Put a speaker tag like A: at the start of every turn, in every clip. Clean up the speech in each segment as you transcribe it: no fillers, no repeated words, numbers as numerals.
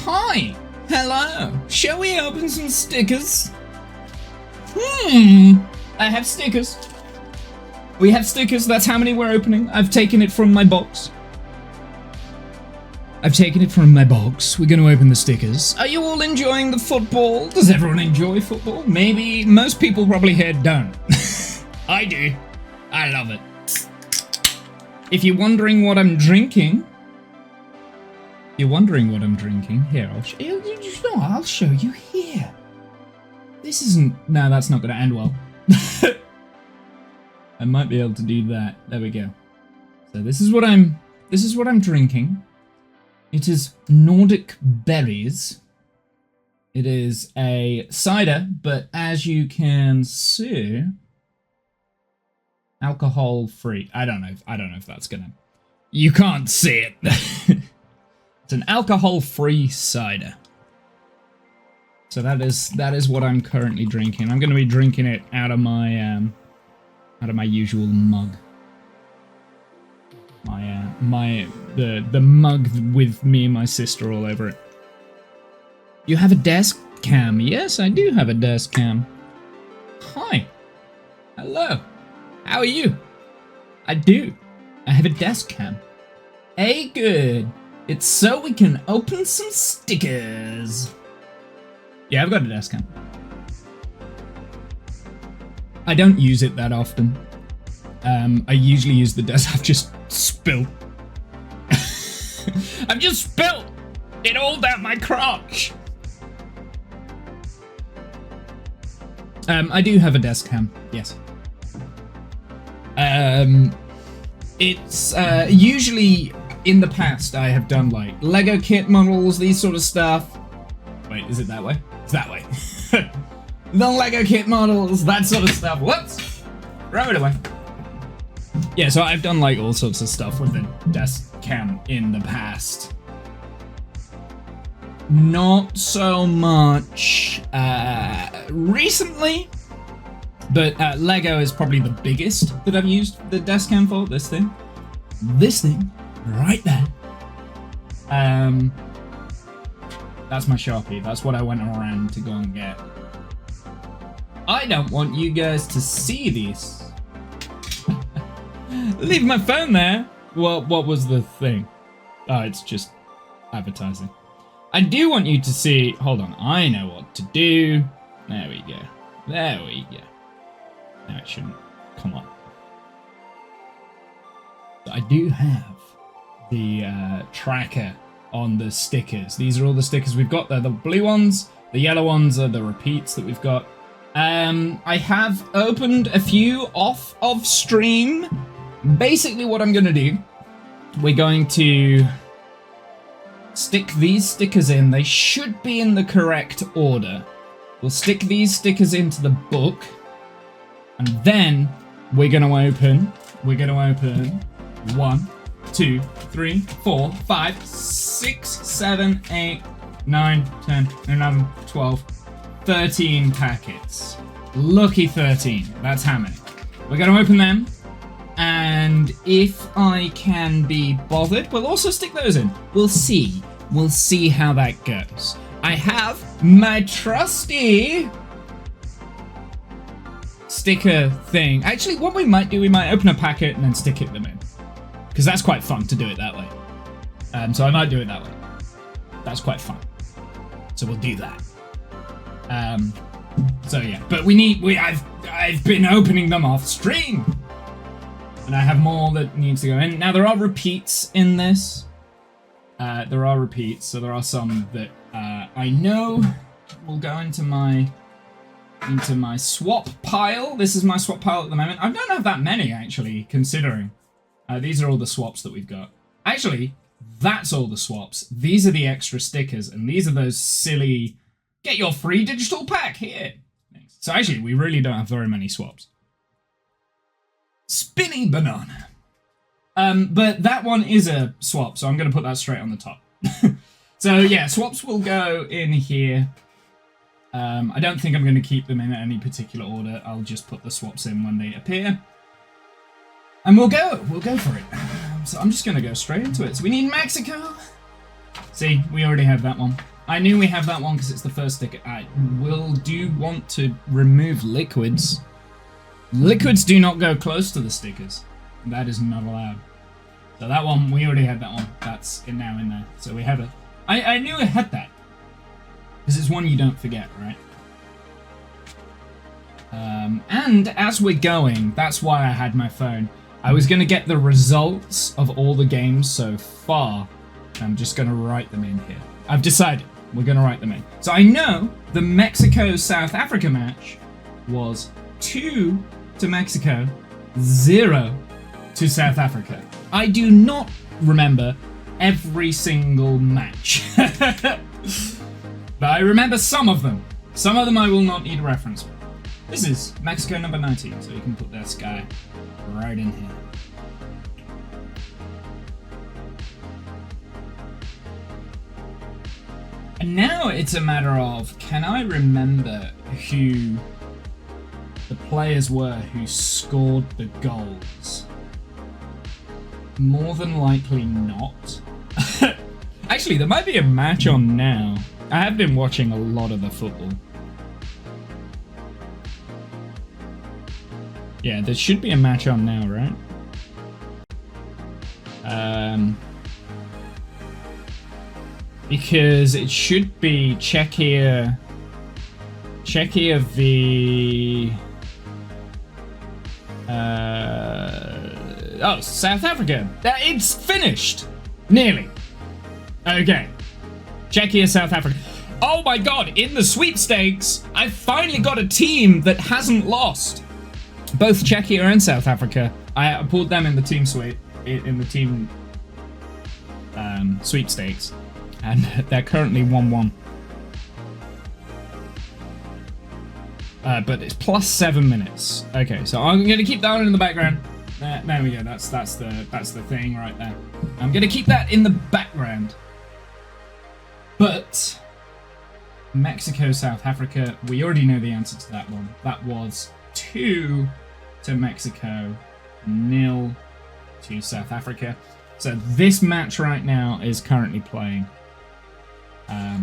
A: Hi! Hello! Shall we open some stickers? I have stickers. We have stickers, that's how many we're opening. I've taken it from my box. We're going to open the stickers. Are you all enjoying the football? Does everyone enjoy football? Maybe. Most people probably here don't. I do. I love it. If you're wondering what I'm drinking... here, I'll show you here. This isn't... no, that's not going to end well. I might be able to do that. There we go. So this is what I'm drinking. It is Nordic Berries. It is a cider, but as you can see, alcohol free. I don't know if that's gonna... you can't see it. It's an alcohol-free cider. So that is what I'm currently drinking. I'm going to be drinking it out of my usual mug. The mug with me and my sister all over it. You have a desk cam? Yes, I do have a desk cam. Hi. Hello. How are you? I do. I have a desk cam. Hey, good. It's so we can open some stickers. Yeah, I've got a desk cam. I don't use it that often. I usually use the desk. I've just spilled. I've just spilled it all down my crotch. I do have a desk cam. Yes. It's usually in the past I have done like Lego kit models, these sort of stuff. Wait, is it that way? It's that way. The Lego kit models, that sort of stuff. Whoops! Throw it away. Yeah, so I've done like all sorts of stuff with the desk cam in the past. Not so much recently, but Lego is probably the biggest that I've used the desk cam for. This thing right there. That's my Sharpie. That's what I went around to go and get. I don't want you guys to see these. Leave my phone there. Well, what was the thing? Oh, it's just advertising. I do want you to see... hold on, I know what to do. There we go. There we go. No, it shouldn't come on. But I do have the tracker on the stickers. These are all the stickers we've got. They're the blue ones. The yellow ones are the repeats that we've got. I have opened a few off of stream. Basically what I'm going to do, we're going to stick these stickers in. They should be in the correct order. We'll stick these stickers into the book, and then we're going to open 1, 2, 3, 4, 5, 6, 7, 8, 9, 10, 11, 12, 13 packets. Lucky 13. That's how many. We're going to open them, and if I can be bothered, we'll also stick those in. We'll see. We'll see how that goes. I have my trusty sticker thing. Actually, what we might do, we might open a packet and then stick them in, because that's quite fun to do it that way. So I might do it that way. That's quite fun. So we'll do that. So yeah, but I've been opening them off stream, and I have more that needs to go in. Now there are repeats in this. There are repeats, so there are some that I know will go into my swap pile. This is my swap pile at the moment. I don't have that many actually, considering these are all the swaps that we've got. Actually, that's all the swaps. These are the extra stickers, and these are those silly get your free digital pack here. Thanks. So actually, we really don't have very many swaps. Spinny banana. But that one is a swap, so I'm going to put that straight on the top. So yeah, swaps will go in here. I don't think I'm going to keep them in any particular order. I'll just put the swaps in when they appear. And we'll go for it. So I'm just going to go straight into it. So we need Mexico. See, we already have that one. I knew we have that one because it's the first sticker. I do want to remove liquids. Liquids do not go close to the stickers. That is not allowed. So that one, we already had that one. That's now in there. So we have it. I knew I had that. Because it's one you don't forget, right? And as we're going, that's why I had my phone. I was going to get the results of all the games so far. I'm just going to write them in here. I've decided we're going to write them in. So I know the Mexico-South Africa match was 2 to Mexico, 0 to South Africa. I do not remember every single match. But I remember some of them. Some of them I will not need a reference for. This is Mexico number 19, so you can put that guy right in here. And now it's a matter of, can I remember who the players were who scored the goals? More than likely not. Actually, there might be a match on now. I have been watching a lot of the football. Yeah, there should be a match on now, right? Because it should be Czechia v... oh, South Africa. It's finished. Nearly. Okay. Czechia, South Africa. Oh my god, in the sweepstakes, I finally got a team that hasn't lost. Both Czechia and South Africa. I pulled them in the team sweepstakes. And they're currently 1-1. But it's plus 7 minutes. Okay, so I'm gonna keep that one in the background. There we go. That's the thing right there. I'm gonna keep that in the background. But Mexico, South Africa, we already know the answer to that one. That was 2 to Mexico, 0 to South Africa. So this match right now is currently playing.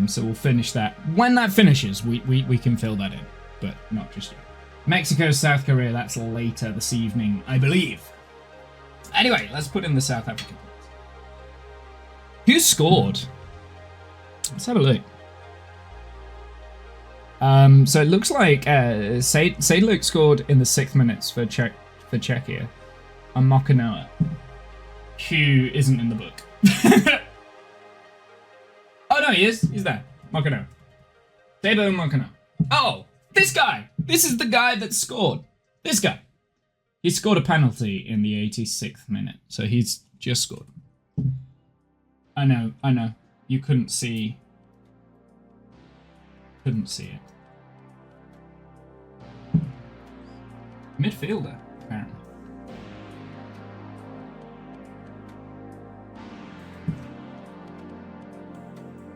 A: So we'll finish that. When that finishes, we can fill that in, but not just yet. Mexico, South Korea, that's later this evening, I believe. Anyway, let's put in the South African players. Who scored? Let's have a look. So it looks like Sadluk scored in the 6th minutes for Czechia. And Mokanoa, who isn't in the book. Oh no, he is. He's there. Mokanoa. Debo Mokanoa. Oh, this guy. This is the guy that scored. This guy. He scored a penalty in the 86th minute. So he's just scored. I know. You couldn't see. Couldn't see it. Midfielder, apparently.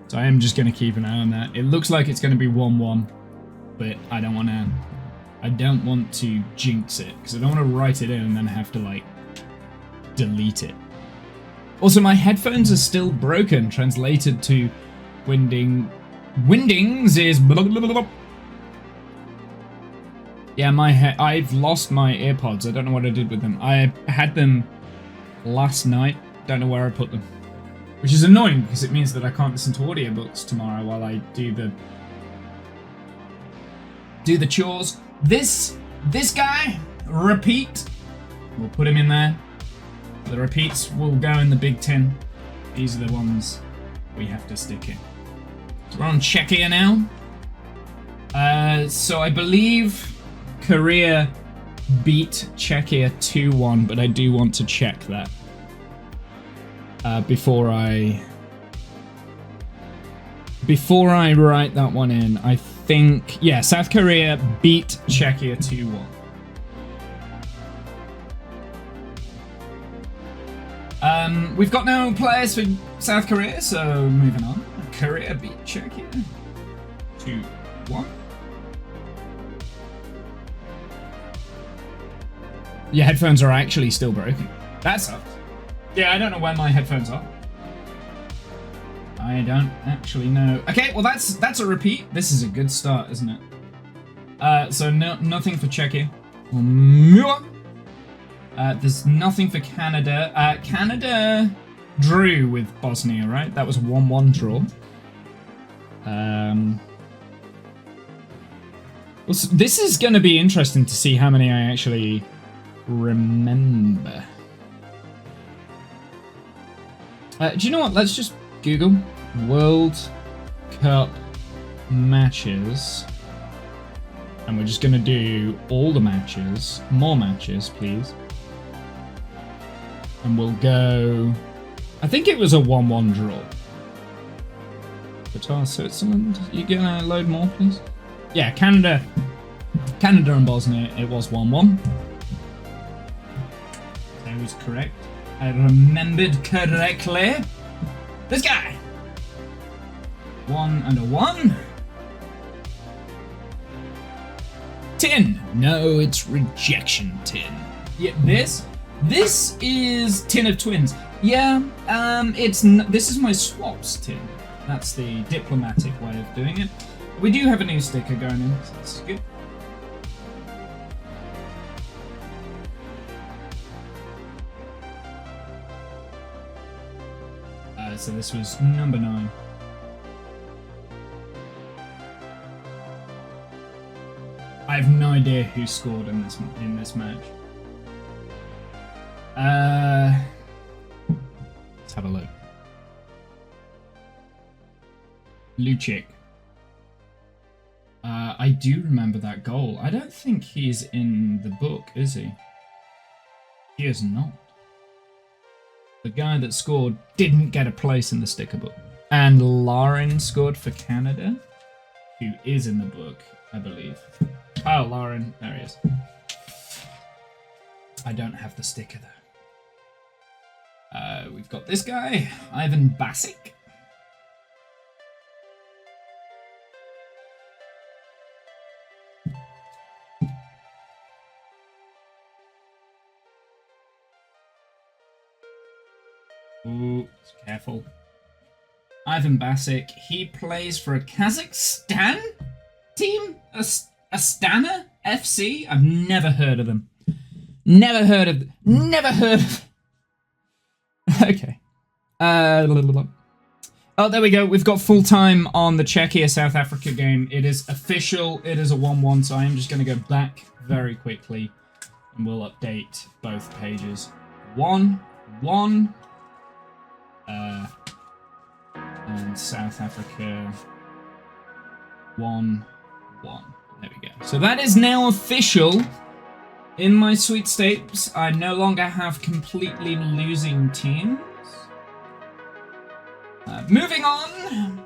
A: So I am just going to keep an eye on that. It looks like it's going to be 1-1, but I don't want to jinx it, because I don't want to write it in and then have to, like, delete it. Also, my headphones are still broken, translated to Windings is blah, blah, blah, blah. Yeah, I've lost my AirPods. I don't know what I did with them. I had them last night. Don't know where I put them. Which is annoying because it means that I can't listen to audiobooks tomorrow while I do the chores. This guy, repeat. We'll put him in there. The repeats will go in the big tin. These are the ones we have to stick in. So we're on Czechia now. So I believe Korea beat Czechia 2-1, but I do want to check that before I write that one in. I think, yeah, South Korea beat Czechia 2-1. We've got no players for South Korea, so moving on. Korea beat Czechia 2-1. Your headphones are actually still broken. That sucks. Yeah, I don't know where my headphones are. I don't actually know. Okay, well that's a repeat. This is a good start, isn't it? So nothing for Czechia. There's nothing for Canada. Canada drew with Bosnia, right? That was a 1-1 draw. Well, so this is going to be interesting to see how many I actually remember. Do you know what? Let's just Google World Cup matches. And we're just going to do all the matches. More matches, please. And we'll go... I think it was a 1-1 draw. Qatar, Switzerland. You gonna load more, please? Yeah, Canada and Bosnia, it was 1-1. That was correct. I remembered correctly. This guy! 1 and a 1. Tin! No, it's rejection tin. Yeah, this is Tin of Twins. Yeah, this is my swaps tin. That's the diplomatic way of doing it. We do have a new sticker going in, so this is good. So this was number 9. I have no idea who scored in this match. Let's have a look. Lucic. I do remember that goal. I don't think he's in the book, is he? He is not. The guy that scored didn't get a place in the sticker book. And Lauren scored for Canada, who is in the book, I believe. Oh, Lauren. There he is. I don't have the sticker, though. We've got this guy, Ivan Basic. Ooh, careful. Ivan Basic, he plays for a Kazakhstan team? Astana FC? I've never heard of them. Never heard of... Okay. Oh, there we go. We've got full time on the Czechia-South Africa game. It is official. It is a 1-1, so I am just going to go back very quickly and we'll update both pages. 1-1. And South Africa 1-1. There we go. So that is now official. In my sweepstakes, I no longer have completely losing teams. Moving on.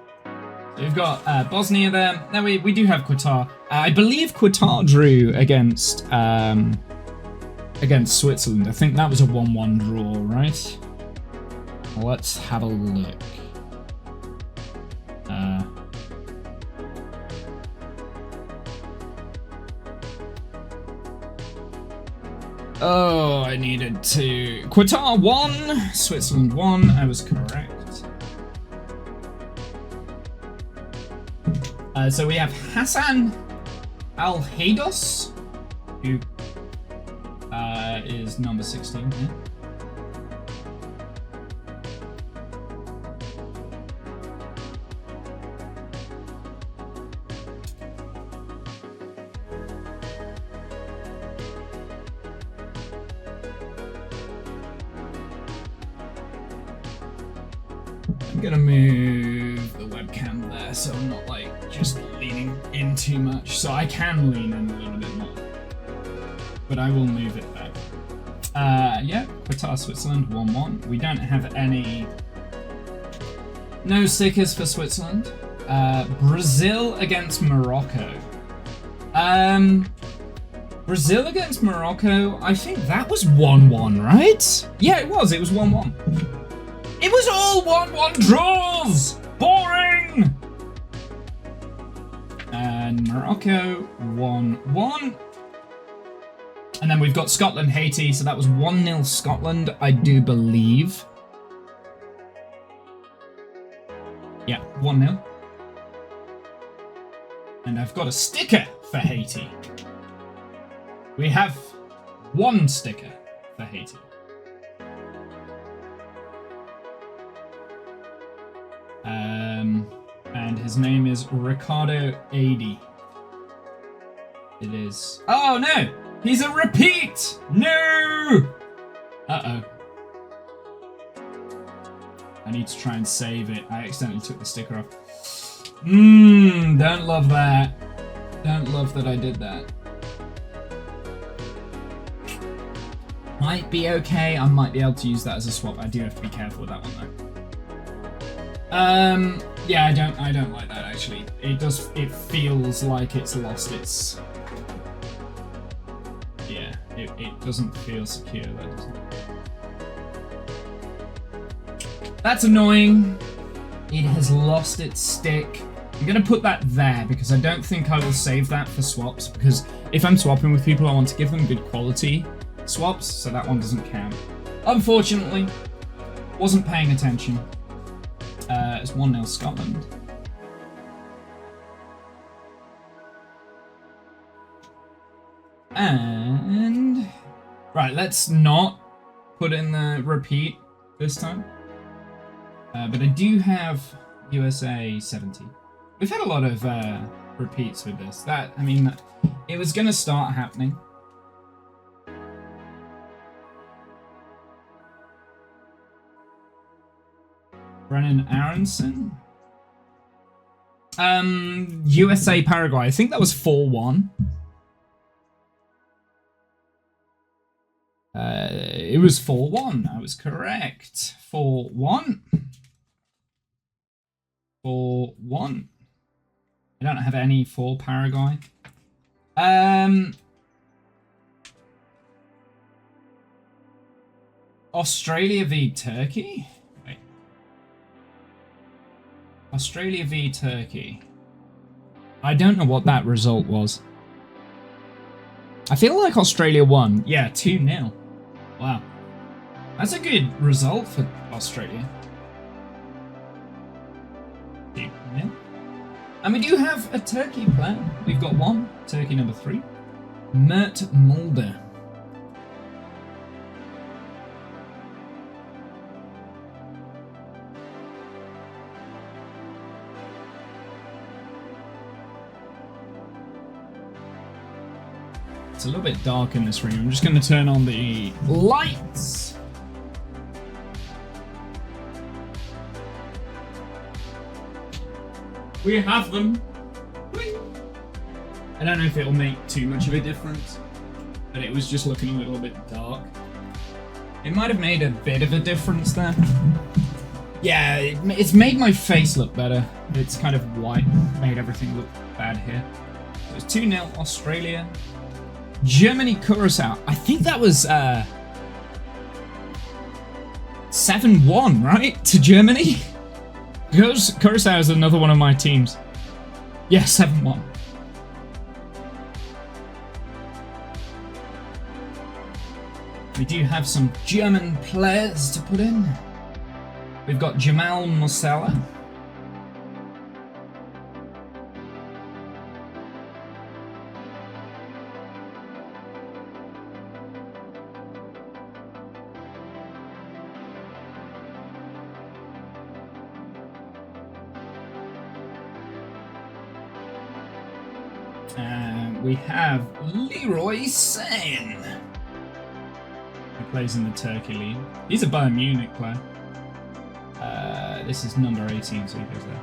A: So we've got Bosnia there. Now we do have Qatar. I believe Qatar drew against Switzerland. I think that was a 1-1 draw, right? Let's have a look. Oh, I needed to... Qatar 1, Switzerland 1. I was correct. So we have Hassan Al-Haydos, who is number 16 here. I'm gonna move the webcam there so I'm not like just leaning in too much. So I can lean in a little bit more, but I will move it back. Yeah, Qatar, Switzerland, 1-1. We don't have no stickers for Switzerland. Brazil against Morocco. Brazil against Morocco, I think that was 1-1, right? Yeah, it was 1-1. It was all 1-1 draws! Boring! And Morocco, 1-1. And then we've got Scotland, Haiti, so that was 1-0 Scotland, I do believe. 1-0. And I've got a sticker for Haiti. We have 1 sticker for Haiti. And his name is Ricardo AD. It is. Oh no! He's a repeat! No! Uh-oh. I need to try and save it. I accidentally took the sticker off. Don't love that. Don't love that I did that. Might be okay. I might be able to use that as a swap. I do have to be careful with that one though. Yeah, I don't like that actually. It feels like it's lost its. Yeah, it doesn't feel secure, that doesn't. That's annoying. It has lost its stick. I'm gonna put that there because I don't think I will save that for swaps, because if I'm swapping with people I want to give them good quality swaps, so that one doesn't count. Unfortunately, wasn't paying attention. It's 1-0 Scotland. And right, let's not put in the repeat this time. But I do have USA 70. We've had a lot of repeats with this. I mean, it was going to start happening. Brennan Aronson. USA Paraguay. I think that was 4-1. It was 4-1. I was correct. 4-1. 4-1. I don't have any for Paraguay. Australia v Turkey? Wait. Australia v Turkey. I don't know what that result was. I feel like Australia won. Yeah, 2-0. Wow. That's a good result for Australia. 2-0. And we do have a Turkey player. We've got one. Turkey number 3. Mert Mulder. It's a little bit dark in this room. I'm just going to turn on the lights. We have them. I don't know if it'll make too much of a difference, but it was just looking a little bit dark. It might have made a bit of a difference there. Yeah, it's made my face look better. It's kind of white, made everything look bad here. So it's 2-0 Australia. Germany, Curacao. I think that was 7-1, right? To Germany? Curacao is another one of my teams. Yeah, 7-1. We do have some German players to put in. We've got Jamal Musiala. We have Leroy Sane. He plays in the Turkey League. He's a Bayern Munich player. This is number 18, so he goes there.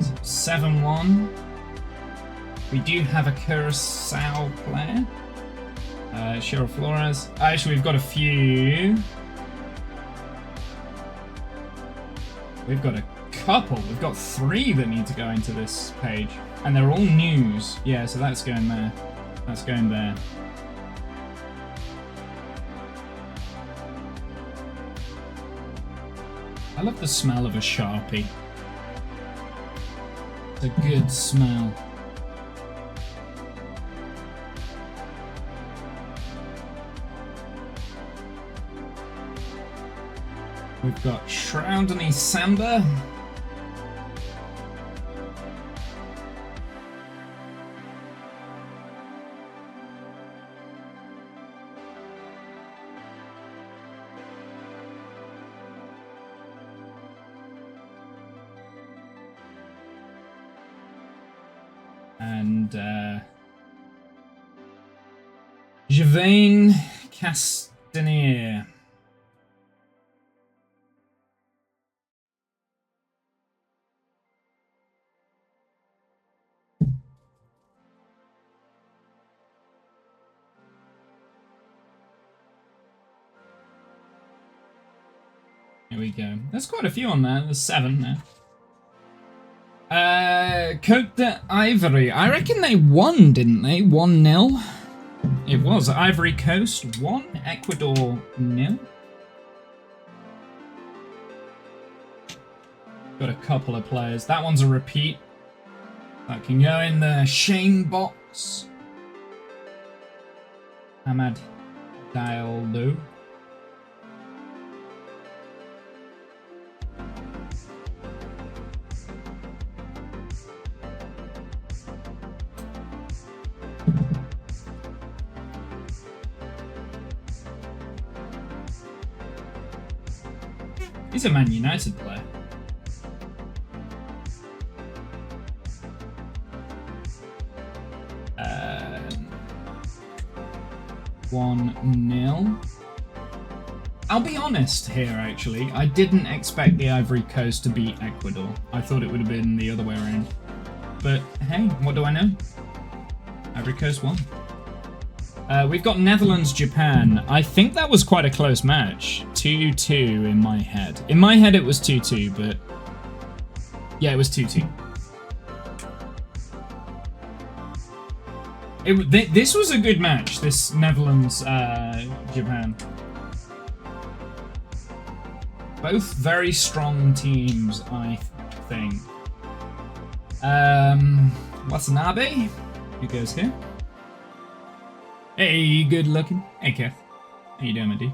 A: So 7-1. We do have a Curacao player. Cheryl Flores. Actually, we've got a few. We've got a couple. We've got 3 that need to go into this page. And they're all news. Yeah, so that's going there. That's going there. I love the smell of a Sharpie. It's a good smell. We've got Shroud and Isamba. And Javane Castanier. Here we go. There's quite a few on there. There's 7 now. Cote d'Ivory. I reckon they won, didn't they? 1-0. It was Ivory Coast 1, Ecuador 0. Got a couple of players. That one's a repeat. That can go in the Shane box. Ahmad Diallo. He's a Man United player. Um, 1-0. I'll be honest here, actually. I didn't expect the Ivory Coast to beat Ecuador. I thought it would have been the other way around. But hey, what do I know? Ivory Coast won. We've got Netherlands-Japan. I think that was quite a close match. 2-2 in my head. In my head it was 2-2, but... yeah, it was 2-2. This was a good match, this Netherlands-Japan. Both very strong teams, I think. Watanabe? Who goes here? Hey, good looking. Hey, Kev. How you doing, my dude?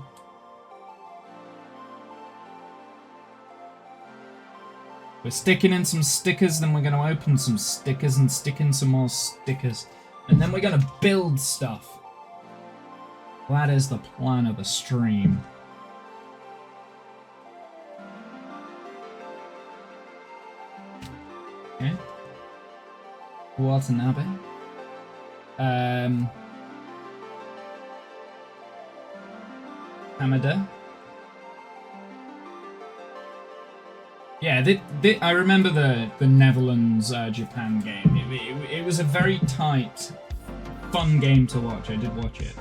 A: We're sticking in some stickers, then we're going to open some stickers and stick in some more stickers. And then we're going to build stuff. That is the plan of the stream. Okay. Watanabe. Hamada. Yeah, I remember the Netherlands-Japan game. It was a very tight, fun game to watch. I did watch it.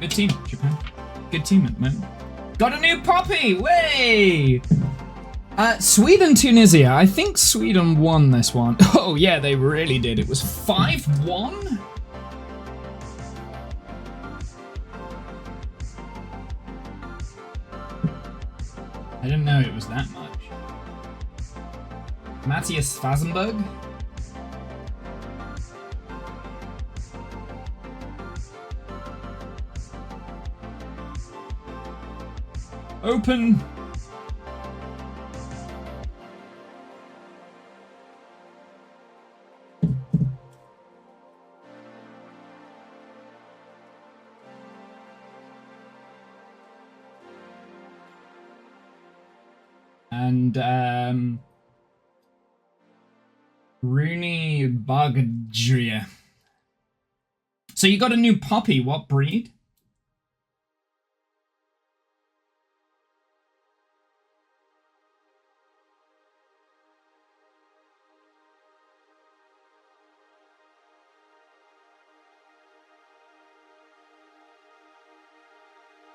A: Good team, Japan. Good team at the moment. Got a new poppy! Way! Sweden, Tunisia. I think Sweden won this one. Oh yeah, they really did. It was 5-1? I didn't know it was that much. Matthias Fasenberg. Open. And Rooney Bagdria. So you got a new puppy. What breed?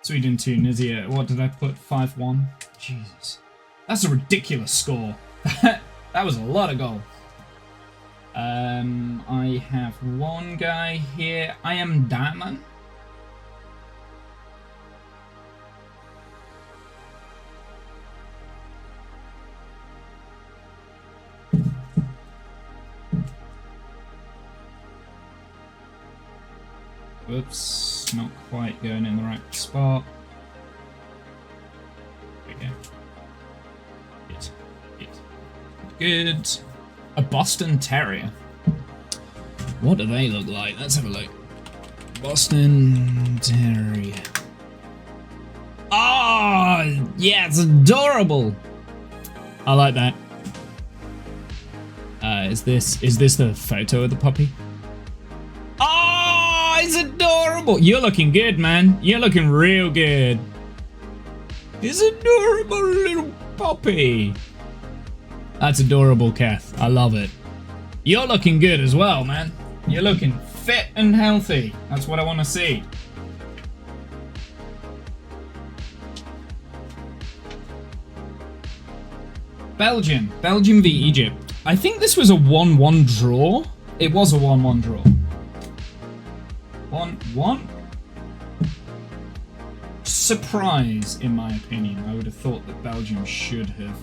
A: Sweden, Tunisia. What did I put? 5-1? Jesus. That's a ridiculous score. That was a lot of goals. I have one guy here. I am Diamond. Oops, not quite going in the right spot. There we go. Good. A Boston Terrier. What do they look like? Let's have a look. Boston Terrier. Oh, yeah, it's adorable. I like that. Is this the photo of the puppy? Oh, it's adorable. You're looking good, man. You're looking real good. It's adorable little puppy. That's adorable, Kath. I love it. You're looking good as well, man. You're looking fit and healthy. That's what I want to see. Belgium v Egypt. I think this was a 1-1 draw. It was a 1-1 draw. 1-1. Surprise, in my opinion. I would have thought that Belgium should have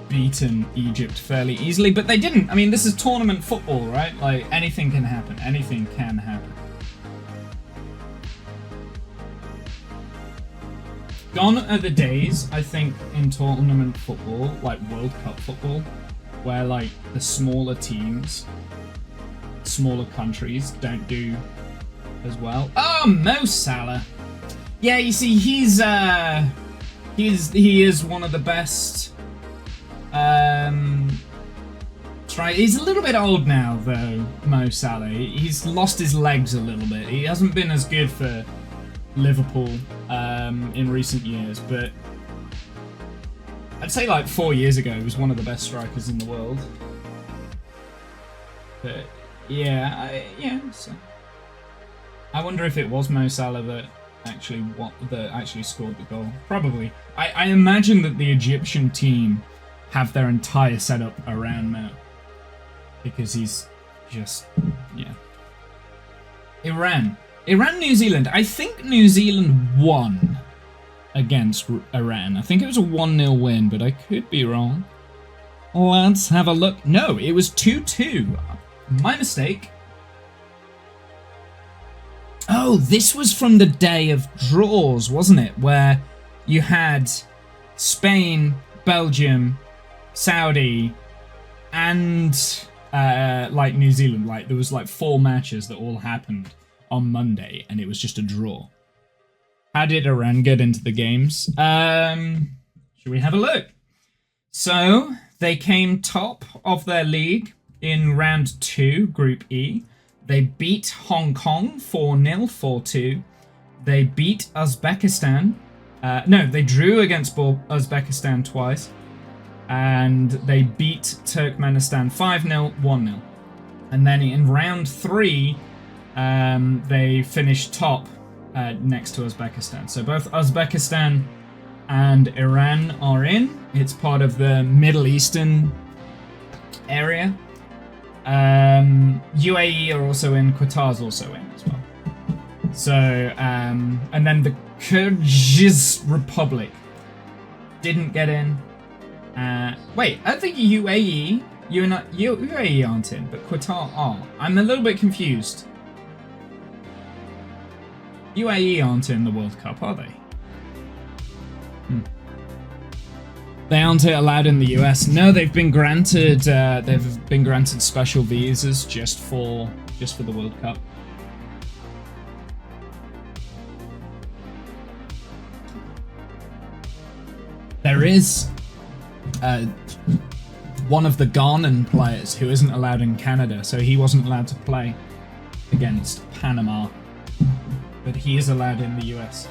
A: beaten Egypt fairly easily, but they didn't. I mean, this is tournament football, right? Like, anything can happen. Anything can happen. Gone are the days, I think, in tournament football, like World Cup football, where, like, the smaller teams, smaller countries don't do as well. Oh, Mo Salah. Yeah, you see, he is one of the best. He's a little bit old now, though, Mo Salah. He's lost his legs a little bit. He hasn't been as good for Liverpool in recent years, but I'd say like 4 years ago he was one of the best strikers in the world. But yeah, so I wonder if it was Mo Salah that actually scored the goal. Probably. I imagine that the Egyptian team have their entire setup around Mo, because he's just, yeah. Iran, New Zealand. I think New Zealand won against Iran. I think it was a 1-0 win, but I could be wrong. Let's have a look. No, it was 2-2. My mistake. Oh, this was from the day of draws, wasn't it? Where you had Spain, Belgium, Saudi, and like New Zealand. Like, there was like 4 matches that all happened on Monday, and it was just a draw. How did Iran get into the games? Should we have a look? So they came top of their league in round 2, Group E. They beat Hong Kong 4-0, 4-2. They beat Uzbekistan. No, they drew against Uzbekistan twice. And they beat Turkmenistan 5-0, 1-0. And then in round 3, they finished top next to Uzbekistan. So both Uzbekistan and Iran are in. It's part of the Middle Eastern area. UAE are also in. Qatar's also in as well. So, and then the Kyrgyz Republic didn't get in. Wait, I think UAE aren't in, but Qatar are. I'm a little bit confused. UAE aren't in the World Cup, are they? They aren't allowed in the US. No, they've been granted special visas just for the World Cup. There is one of the Ghanan players who isn't allowed in Canada, so he wasn't allowed to play against Panama, but he is allowed in the US.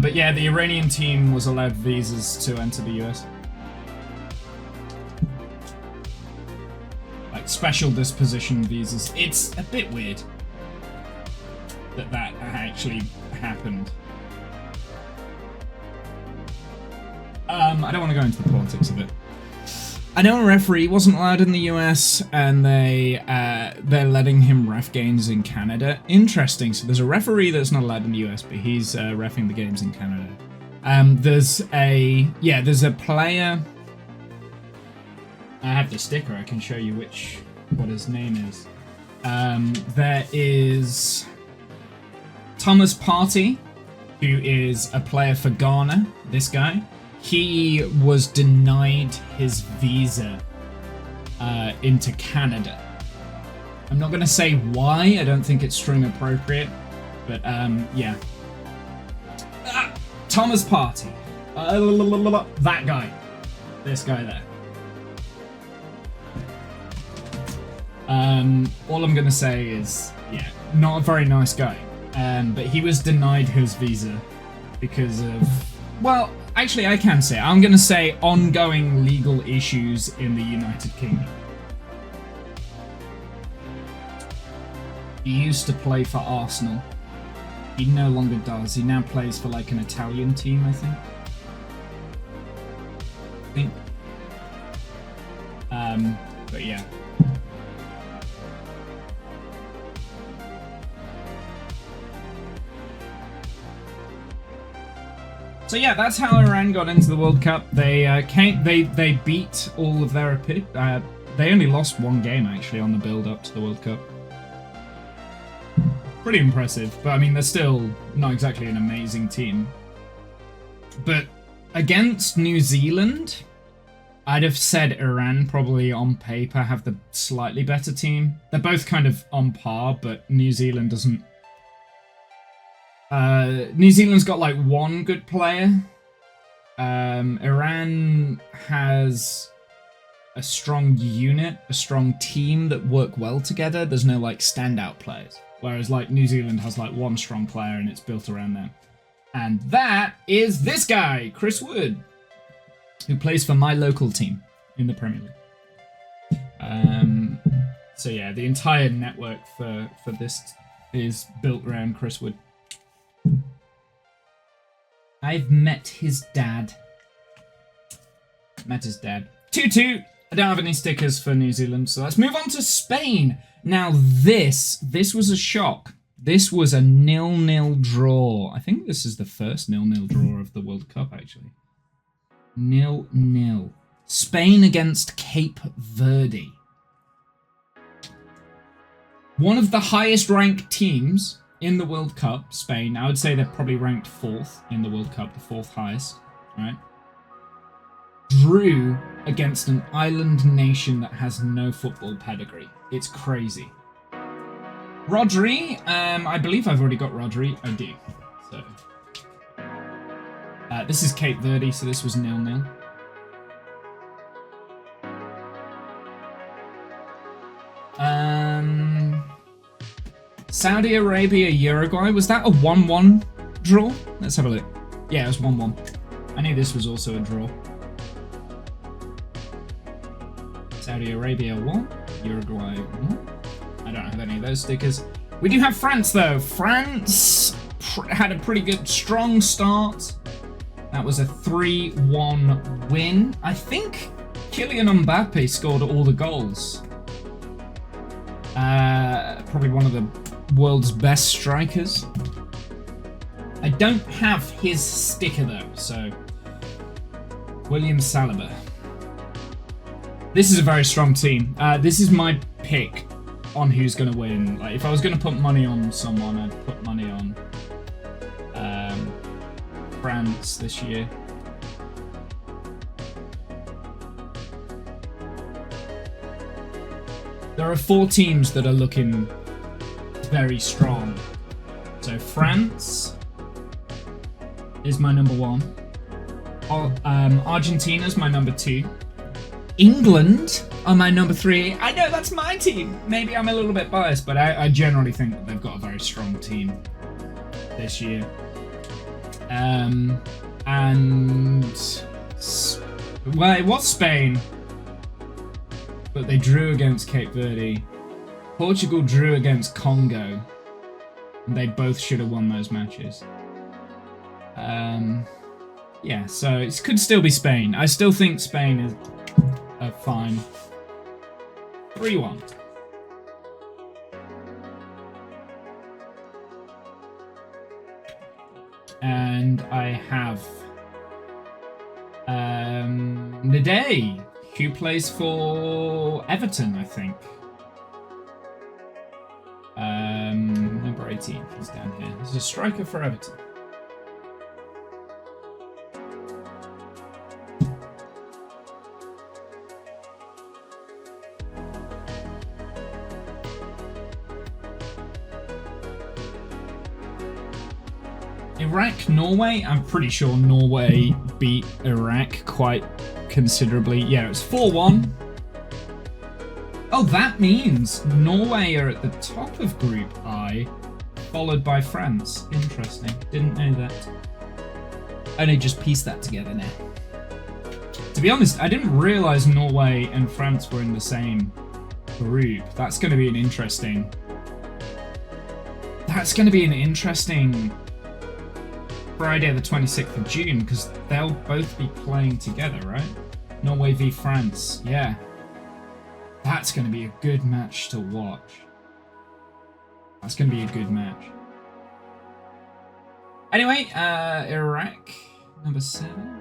A: But yeah, the Iranian team was allowed visas to enter the US. Like special disposition visas. It's a bit weird that actually happened. I don't want to go into the politics of it. I know a referee wasn't allowed in the US, and they're letting him ref games in Canada. Interesting. So there's a referee that's not allowed in the US, but he's reffing the games in Canada. There's a player. I have the sticker. I can show you what his name is. There is Thomas Partey, who is a player for Ghana. This guy, he was denied his visa into Canada. I'm not going to say why. I don't think it's stream appropriate, but yeah. Thomas Partey, that guy, this guy there. All I'm gonna say is, yeah, not a very nice guy. But he was denied his visa because of, well, actually I can say it. I'm gonna say ongoing legal issues in the United Kingdom. He used to play for Arsenal. He no longer does. He now plays for like an Italian team, I think. But yeah. So yeah, that's how Iran got into the World Cup. They beat all of their they only lost one game actually on the build up to the World Cup. Pretty impressive, but I mean they're still not exactly an amazing team. But against New Zealand, I'd have said Iran probably on paper have the slightly better team. They're both kind of on par, but New Zealand doesn't. New Zealand's got like one good player. Iran has a strong unit, a strong team that work well together. There's no like standout players. Whereas like New Zealand has like one strong player and it's built around them. And that is this guy, Chris Wood, who plays for my local team in the Premier League. So yeah, the entire network for this is built around Chris Wood. I've met his dad. Met his dad. 2-2. I don't have any stickers for New Zealand, so let's move on to Spain. Now this was a shock. This was a 0-0 draw. I think this is the first 0-0 draw of the World Cup, actually. 0-0. Spain against Cape Verde. One of the highest ranked teams in the World Cup, Spain. I would say they're probably ranked 4th in the World Cup, the 4th highest, right? Drew against an island nation that has no football pedigree. It's crazy. Rodri, I believe I've already got Rodri. I do. So this is Cape Verde, so this was 0-0. Saudi Arabia, Uruguay. Was that a 1-1 draw? Let's have a look. Yeah, it was 1-1. I knew this was also a draw. Saudi Arabia 1, Uruguay 1. I don't have any of those stickers. We do have France, though. France had a pretty good, strong start. That was a 3-1 win. I think Kylian Mbappe scored all the goals. Probably one of the world's best strikers. I don't have his sticker, though, so... William Saliba. This is a very strong team. This is my pick on who's going to win. Like, if I was going to put money on someone, I'd put money on France this year. There are 4 teams that are looking very strong. So France is my number 1. Argentina's my number 2. England are my number 3. I know that's my team. Maybe I'm a little bit biased, but I generally think that they've got a very strong team this year. Well, it was Spain, but they drew against Cape Verde. Portugal drew against Congo, and they both should have won those matches. Yeah, so it could still be Spain. I still think Spain is fine. 3-1. And I have Nade. Who plays for Everton, I think. Number 18, he's down here. He's a striker for Everton. Iraq, Norway? I'm pretty sure Norway beat Iraq quite considerably. Yeah, it was 4-1. Oh, that means Norway are at the top of Group I, followed by France. Interesting. Didn't know that. Only just pieced that together now. To be honest, I didn't realise Norway and France were in the same group. That's going to be an interesting... Friday the 26th of June, because they'll both be playing together, right? Norway v France, yeah. That's going to be a good match to watch. That's going to be a good match. Anyway, Iraq, number 7.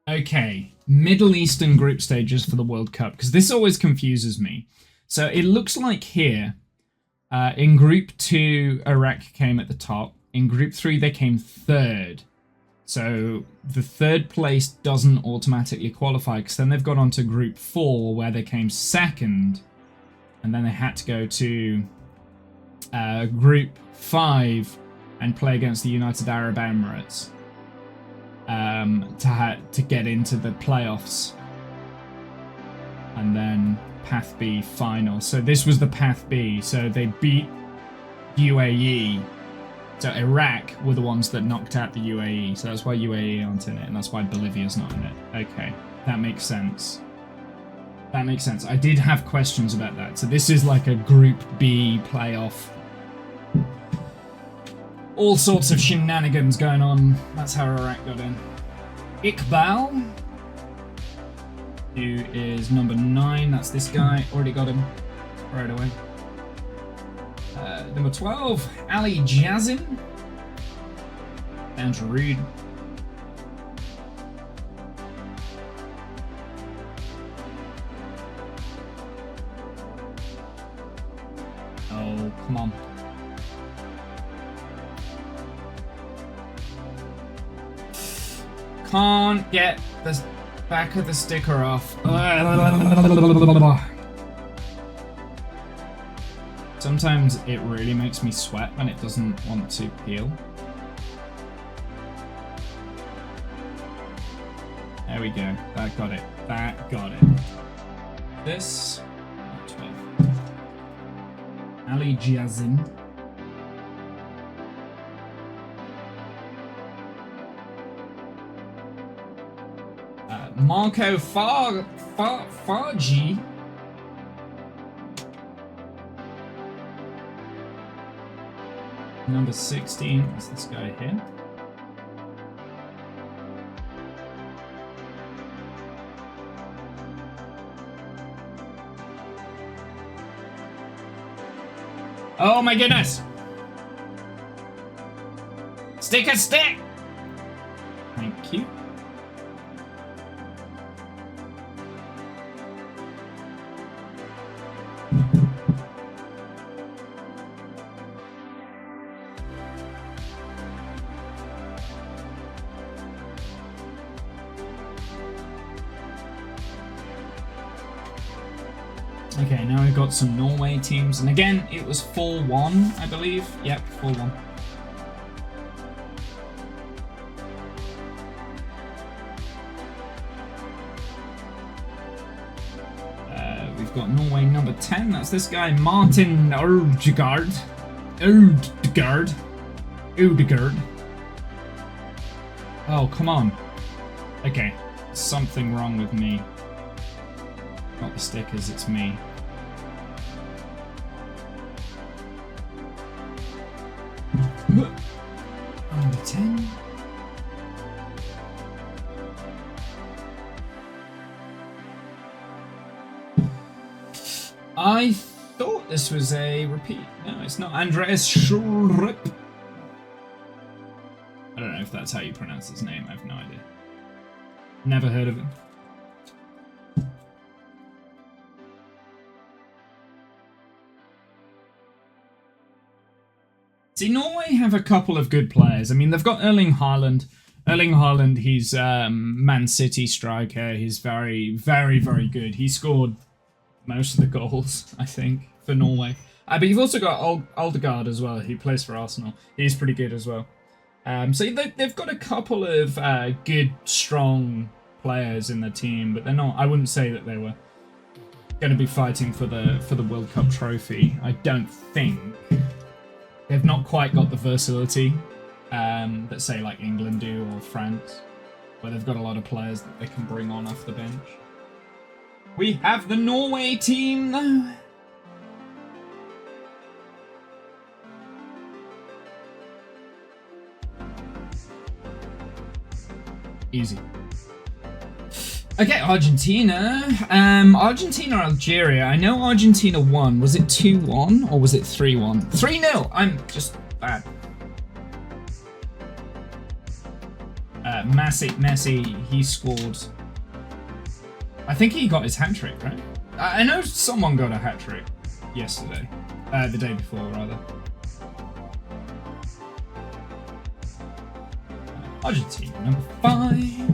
A: Okay, Middle Eastern group stages for the World Cup, because this always confuses me. So it looks like here, in Group 2, Iraq came at the top. In Group 3, they came third. So the third place doesn't automatically qualify, because then they've got on to Group 4, where they came second. And then they had to go to Group 5 and play against the United Arab Emirates. To get into the playoffs, and then Path B final. So this was the Path B. So they beat UAE. So Iraq were the ones that knocked out the UAE. So that's why UAE aren't in it, and that's why Bolivia's not in it. Okay, that makes sense. That makes sense. I did have questions about that. So this is like a Group B playoff. All sorts of shenanigans going on. That's how Iraq got in. Iqbal, who is number 9. That's this guy. Already got him right away. Number 12, Ali Jazin. Andrew Reed. Oh, come on. Can't get the back of the sticker off. Sometimes it really makes me sweat when it doesn't want to peel. There we go. That got it. That got it. This. 12. Ali Jazin. Marco Fargi. Number 16 is this guy here. Oh my goodness! Stick a stick! Thank you. Okay, now we've got some Norway teams, and again, it was 4-1, I believe. Yep, 4-1. We've got Norway number 10, that's this guy, Martin Ødegaard. Ødegaard. Oh, come on. Okay, something wrong with me. Not the stickers, it's me. Under 10. I thought this was a repeat. No, it's not. Andreas Schrupp. I don't know if that's how you pronounce his name. I have no idea. Never heard of him. See, Norway have a couple of good players. I mean, they've got Erling Haaland. Erling Haaland, he's Man City striker. He's very, very, very good. He scored most of the goals, I think, for Norway. But you've also got Aldegaard as well. He plays for Arsenal. He's pretty good as well. So they've got a couple of good, strong players in the team, but they're not. I wouldn't say that they were going to be fighting for the World Cup trophy. I don't think. They've not quite got the versatility that, say, like England do or France, where they've got a lot of players that they can bring on off the bench. We have the Norway team, though. Easy. Okay, Argentina. Argentina, Algeria. I know Argentina won. Was it 2-1 or was it 3-1? 3-0. I'm just bad. Messi, he scored. I think he got his hat-trick, right? I know someone got a hat-trick yesterday. The day before, rather. Argentina, number 5.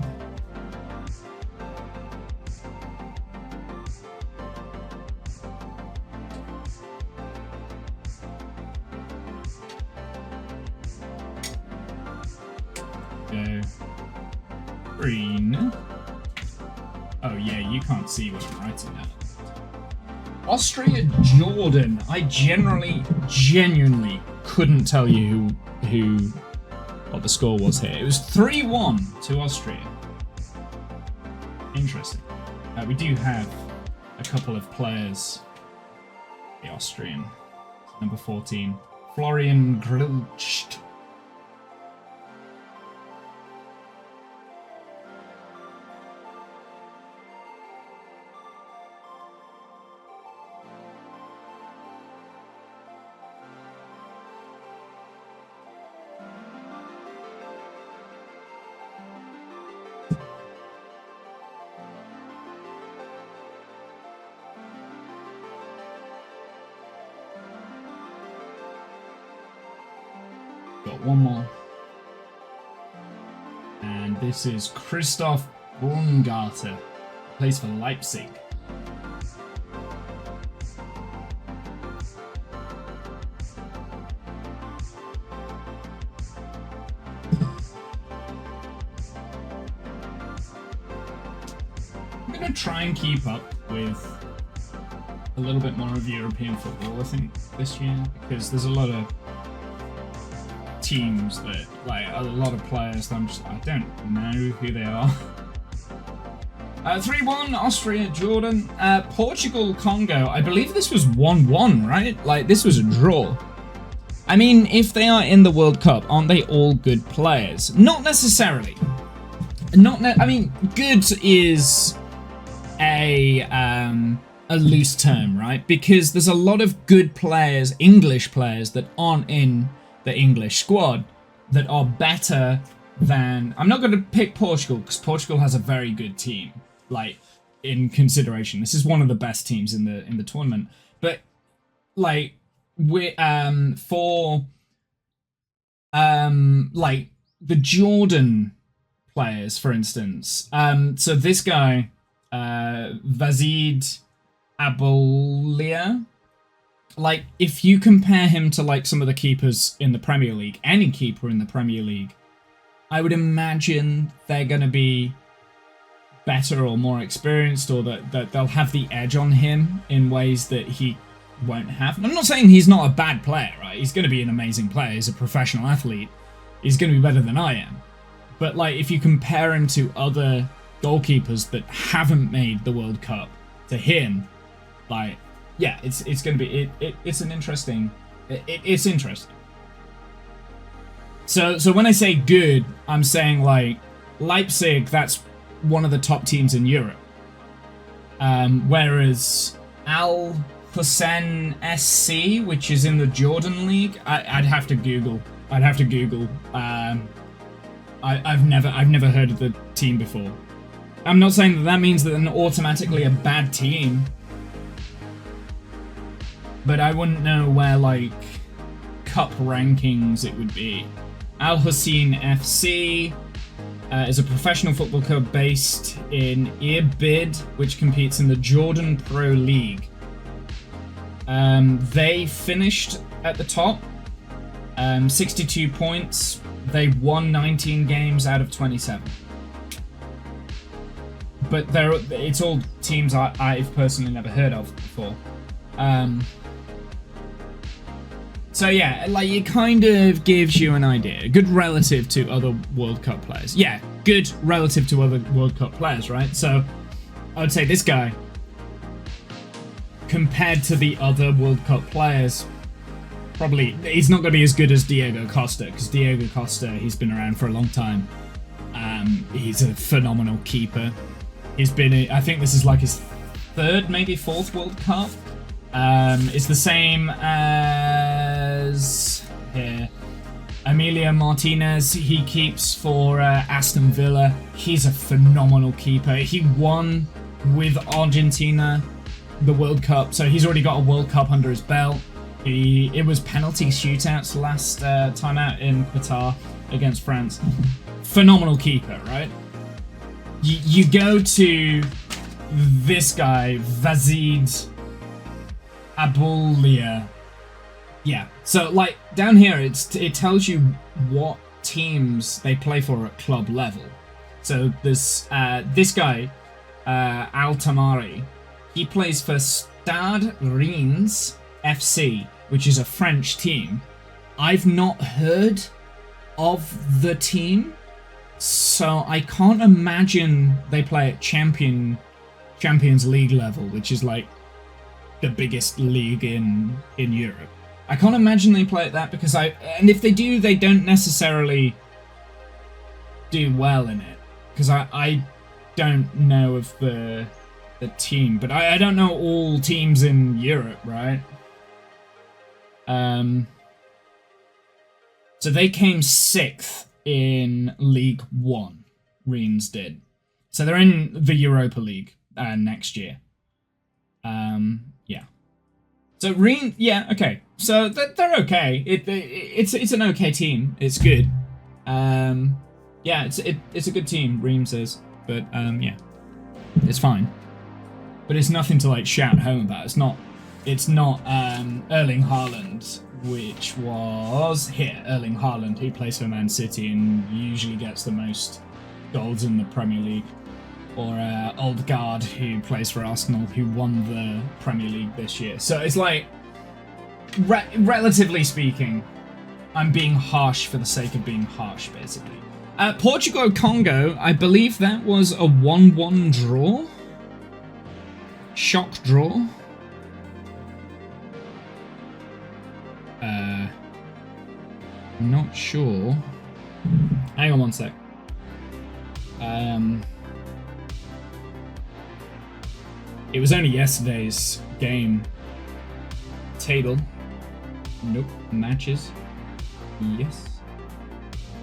A: Go. Green. Oh yeah, you can't see what I'm writing now. Austria, Jordan. I genuinely couldn't tell you what the score was here. It was 3-1 to Austria. Interesting. We do have a couple of players. The Austrian, number 14, Florian Grillst. Got one more. And this is Christoph Baumgartner. Plays for Leipzig. I'm going to try and keep up with a little bit more of European football, I think, this year, because there's a lot of teams that, like, a lot of players that I don't know who they are. 3-1 Austria, Jordan. Portugal, Congo. I believe this was 1-1, right? Like, this was a draw. I mean, if they are in the World Cup, aren't they all good players? Not necessarily. I mean, good is a loose term, right? Because there's a lot of good players, English players, that aren't in the English squad that are better than. I'm not going to pick Portugal because Portugal has a very good team. Like, in consideration, this is one of the best teams in the tournament. But like, we for like the Jordan players, for instance. So this guy, Vazid Abulia. Like, if you compare him to, like, some of the keepers in the Premier League, any keeper in the Premier League, I would imagine they're going to be better or more experienced, or that they'll have the edge on him in ways that he won't have. And I'm not saying he's not a bad player, right? He's going to be an amazing player. He's a professional athlete. He's going to be better than I am. But, like, if you compare him to other goalkeepers that haven't made the World Cup, to him, like, yeah, it's going to be it's an interesting. It's interesting. So when I say good, I'm saying like Leipzig, that's one of the top teams in Europe. Whereas Al Hussein SC, which is in the Jordan League, I'd have to Google. I've never heard of the team before. I'm not saying that means that they're automatically a bad team, but I wouldn't know where like cup rankings it would be. Al Hussein FC is a professional football club based in Irbid, which competes in the Jordan Pro League. They finished at the top, 62 points. They won 19 games out of 27. But it's all teams I've personally never heard of before. So yeah, like it kind of gives you an idea. Good relative to other World Cup players. Yeah, good relative to other World Cup players, right? So I would say this guy, compared to the other World Cup players, probably he's not going to be as good as Diego Costa, because Diego Costa, he's been around for a long time. He's a phenomenal keeper. He's been, I think this is like his third, maybe fourth World Cup. It's the same as here. Emilio Martinez, he keeps for Aston Villa. He's a phenomenal keeper. He won with Argentina the World Cup, so he's already got a World Cup under his belt. It was penalty shootouts last time out in Qatar against France. Phenomenal keeper, right? You go to this guy, Vazid Aboulia. Yeah, so like down here it tells you what teams they play for at club level. So this guy, Al Tamari, he plays for Stade Reims FC, which is a French team. I've not heard of the team, so I can't imagine they play at Champions League level, which is like the biggest league in Europe. I can't imagine they play at that, because and if they do, they don't necessarily do well in it, because I don't know of the team, but I don't know all teams in Europe, right? So they came 6th in League 1, Reims did. So they're in the Europa League next year. Yeah. So Reims, yeah, okay. So they're okay. It's an okay team. It's good. Yeah, it's a good team, Reims is. But yeah, it's fine. But it's nothing to like shout home about. It's not Erling Haaland, which was here. Erling Haaland, who plays for Man City and usually gets the most goals in the Premier League. Or Odegaard, who plays for Arsenal, who won the Premier League this year. So it's like, relatively speaking, I'm being harsh for the sake of being harsh, basically. Portugal-Congo, I believe that was a 1-1 draw. Shock draw. Not sure. Hang on one sec. It was only yesterday's game. Table. Nope. Matches. Yes.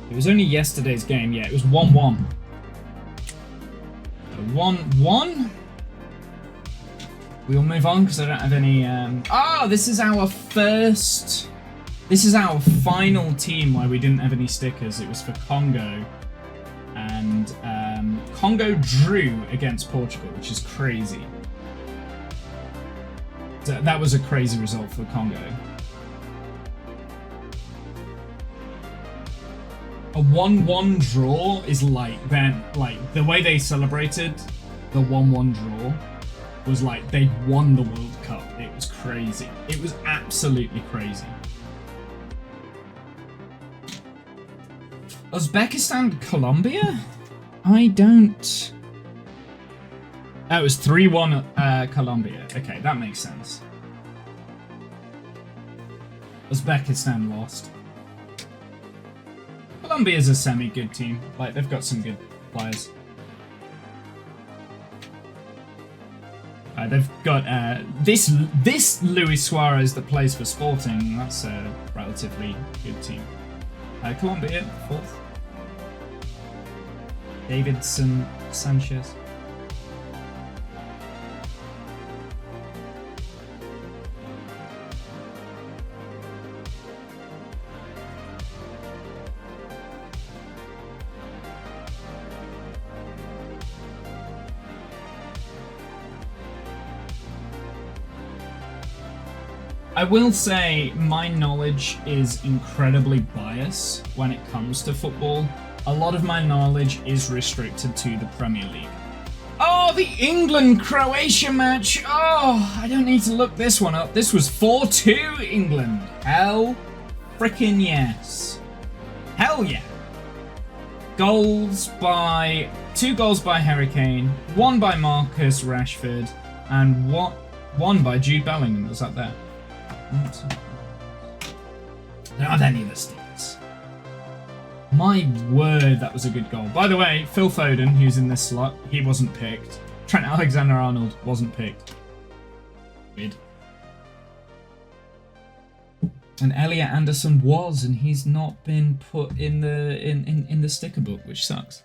A: It was only yesterday's game. Yeah, it was 1-1. 1-1. We'll move on because I don't have any. This is our first. This is our final team where we didn't have any stickers. It was for Congo. And Congo drew against Portugal, which is crazy. So that was a crazy result for Congo. A 1-1 draw is like the way they celebrated the 1-1 draw was like they won the World Cup. It was crazy. It was absolutely crazy. Uzbekistan, Colombia? I don't... That was 3-1 Colombia. Okay, that makes sense. Uzbekistan lost. Colombia's a semi-good team. Like, they've got some good players. They've got this Luis Suarez that plays for Sporting. That's a relatively good team. Colombia, 4th. Davidson Sanchez. I will say my knowledge is incredibly biased when it comes to football. A lot of my knowledge is restricted to the Premier League. Oh, the England-Croatia match! Oh, I don't need to look this one up. This was 4-2 England. Hell frickin' yes. Hell yeah. Two goals by Harry Kane, 1 by Marcus Rashford, and 1 by Jude Bellingham. Was that there? Don't have any of the stats. My word, that was a good goal. By the way, Phil Foden, who's in this slot, he wasn't picked. Trent Alexander-Arnold wasn't picked. Weird. And Elliot Anderson was, and he's not been put in the sticker book, which sucks.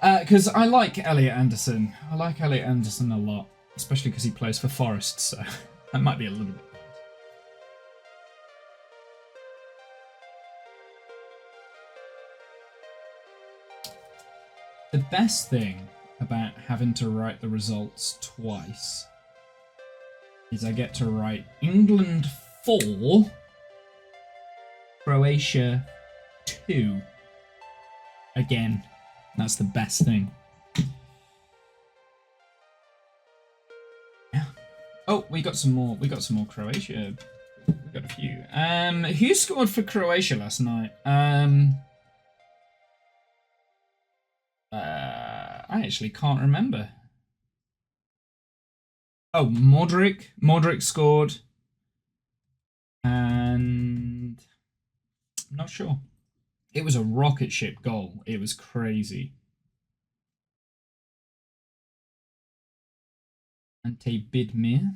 A: Because I like Elliot Anderson. I like Elliot Anderson a lot, especially because he plays for Forest, so that might be a little bit. The best thing about having to write the results twice is I get to write England 4, Croatia 2 again. That's the best thing. Yeah. Oh, we got some more. We got some more Croatia. We got a few. Who scored for Croatia last night? I actually can't remember. Oh, Modric. Modric scored. And I'm not sure. It was a rocket ship goal. It was crazy. Ante Bidmir.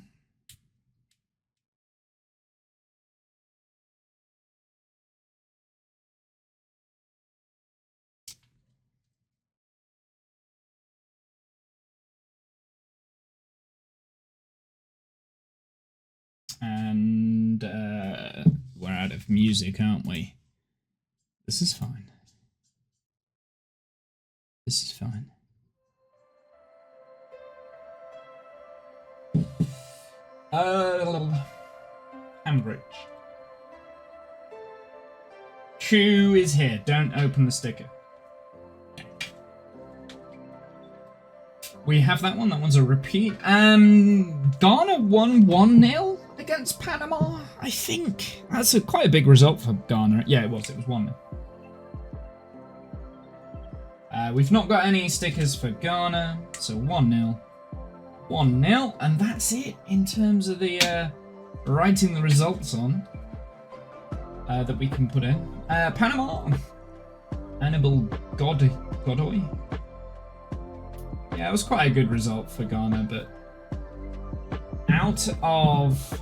A: And we're out of music, aren't we? This is fine. This is fine. Ambridge. Who is here? Don't open the sticker. We have that one. That one's a repeat. Ghana won 1-0 against Panama, I think. That's quite a big result for Ghana. Yeah, it was. It was 1-0. We've not got any stickers for Ghana, so 1-0. 1-0, and that's it in terms of the writing the results on that we can put in. Panama. Annabelle Godoy. Yeah, it was quite a good result for Ghana, but out of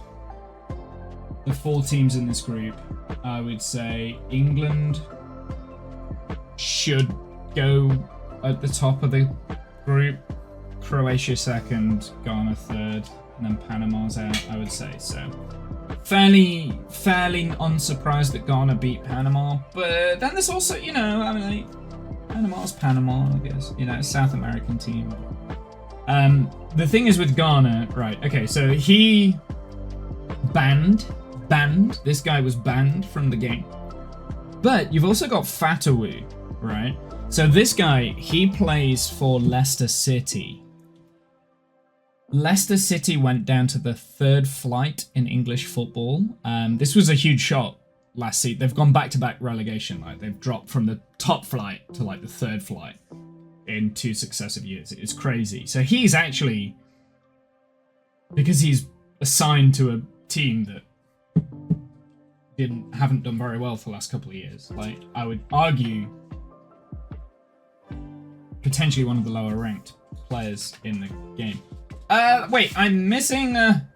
A: the 4 teams in this group, I would say England should go at the top of the group, Croatia 2nd, Ghana 3rd, and then Panama's out, I would say. So fairly unsurprised that Ghana beat Panama, but then there's also, you know, I mean, like, Panama's Panama, I guess. You know, South American team. The thing is with Ghana, right, okay, so he banned, this guy was banned from the game. But you've also got Fatawu, right? So this guy, he plays for Leicester City. Leicester City went down to the 3rd flight in English football. This was a huge shot last season. They've gone back-to-back relegation. Like, they've dropped from the top flight to like the 3rd flight in 2 successive years. It's crazy. So he's actually, because he's assigned to a team haven't done very well for the last couple of years. Like, I would argue potentially one of the lower ranked players in the game. Wait, I'm missing a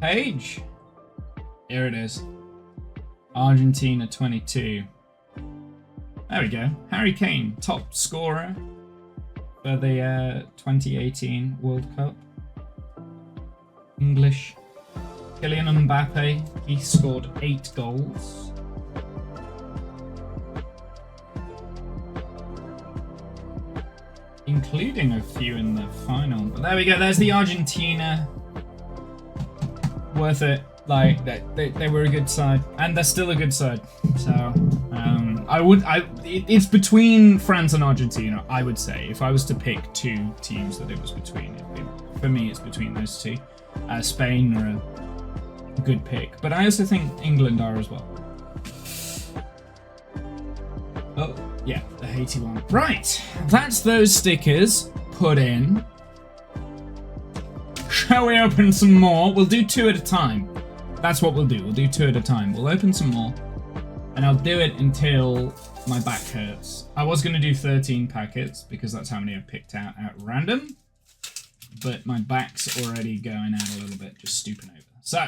A: page. Here it is. Argentina 22. There we go. Harry Kane, top scorer for the 2018 World Cup. English. Kylian Mbappe, he scored 8 goals. Including a few in the final. But there we go, there's the Argentina. Worth it. Like, they were a good side. And they're still a good side. So, it's between France and Argentina, I would say. If I was to pick 2 teams that it was between, for me it's between those 2. Spain are a good pick. But I also think England are as well. Oh, yeah, the Haiti one. Right, that's those stickers put in. Shall we open some more? We'll do 2 at a time. That's what we'll do. We'll do 2 at a time. We'll open some more. And I'll do it until my back hurts. I was going to do 13 packets because that's how many I picked out at random. But my back's already going out a little bit, just stooping over. So,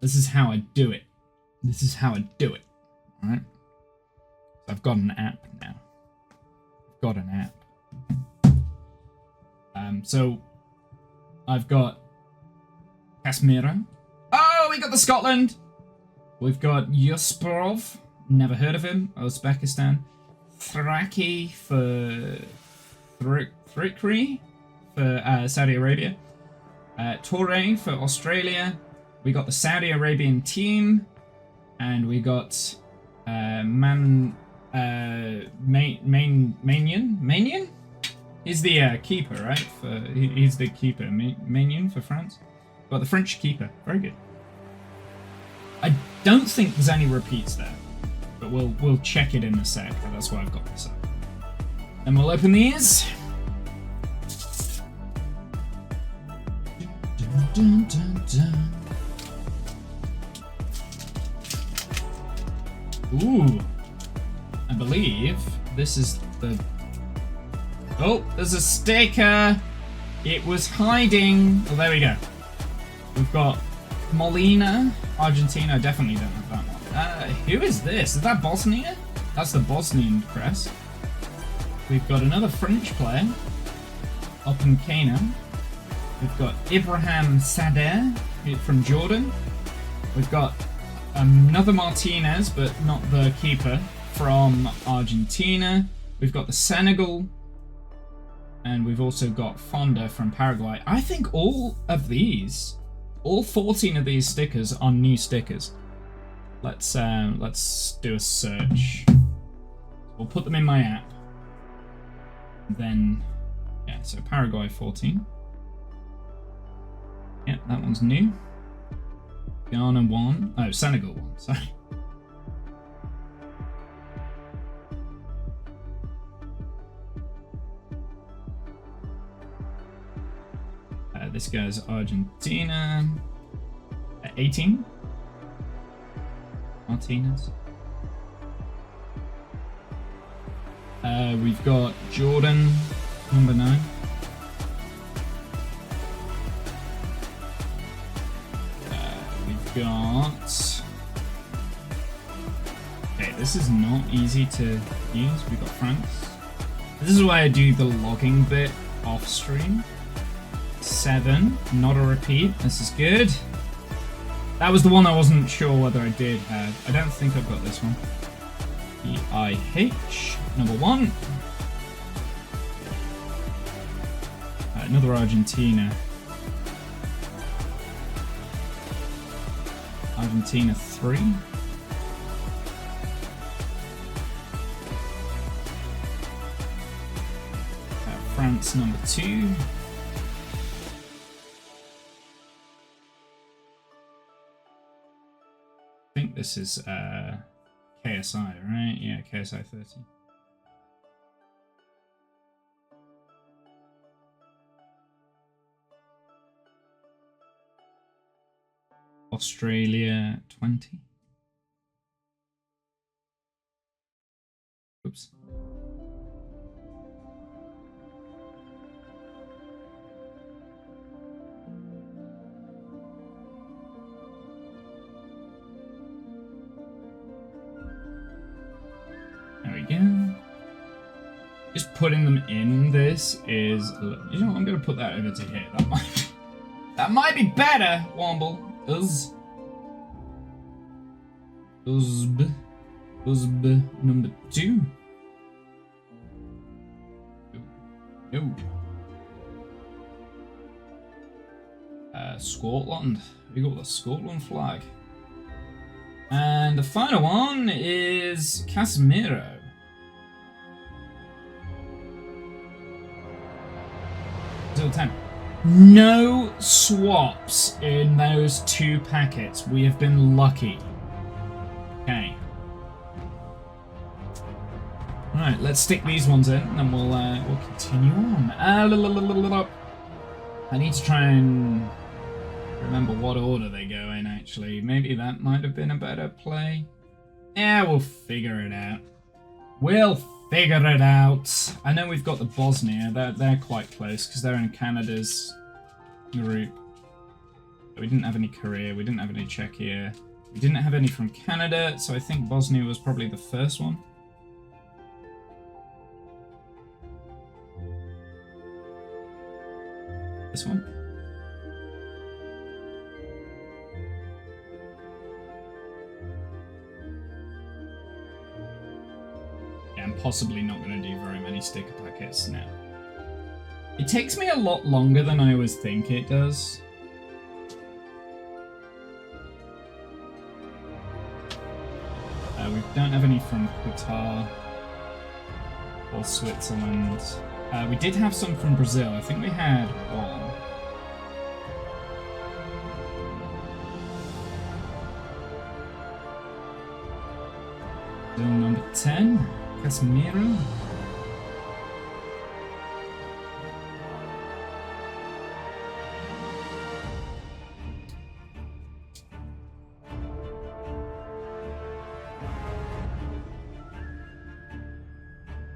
A: this is how I do it. This is how I do it. Alright? I've got an app now. I've got an app. So, I've got Casemiro. Oh, we got the Scotland! We've got Yusperov. Never heard of him. Uzbekistan. Thraki for... Thrikri for Saudi Arabia. Toure for Australia. We got the Saudi Arabian team. And we got... Manion? He's the keeper, right? He's the keeper. Manion for France. Got the French keeper. Very good. I don't think there's any repeats there, but we'll check it in a sec. That's why I've got this up. And we'll open these. Dun, dun, dun. Ooh, I believe this is the... Oh, there's a sticker. It was hiding. Oh, there we go. We've got Molina, Argentina. I definitely don't have that one. Who is this? Is that Bosnia? That's the Bosnian crest. We've got another French player, Oppenkana. We've got Ibrahim Sader from Jordan. We've got another Martinez, but not the keeper, from Argentina. We've got the Senegal. And we've also got Fonda from Paraguay. I think all of these, all 14 of these stickers are new stickers. Let's do a search. We'll put them in my app. Then, yeah, so Paraguay 14. Yeah, that one's new. Ghana 1. Oh, Senegal 1, sorry. This guy's Argentina. 18. Martinez. We've got Jordan, number 9. We've got... Okay, this is not easy to use. We've got France. This is why I do the logging bit off stream. 7, not a repeat. This is good. That was the one I wasn't sure whether I did have. I don't think I've got this one. EIH, number 1. Another Argentina. Argentina 3. France number 2. I think this is KSI, right? Yeah, KSI 30. Australia 20. Oops. There we go. Just putting them in this is, you know, I'm gonna put that over to here. That might be better. Womble. Uzb number 2. No. Scotland. We got the Scotland flag. And the final one is Casemiro. Till 10. No swaps in those 2 packets. We have been lucky. Okay. Alright, let's stick these ones in and then we'll continue on. I need to try and remember what order they go in, actually. Maybe that might have been a better play. Yeah, we'll figure it out. We'll figure it out. I know we've got the Bosnia. They're quite close because they're in Canada's group. We didn't have any Korea. We didn't have any Czechia. We didn't have any from Canada, so I think Bosnia was probably the first one. This one? Yeah, I'm possibly not going to do very many sticker packets now. It takes me a lot longer than I always think it does. We don't have any from Qatar or Switzerland. We did have some from Brazil. I think we had one. Brazil number 10, Casemiro.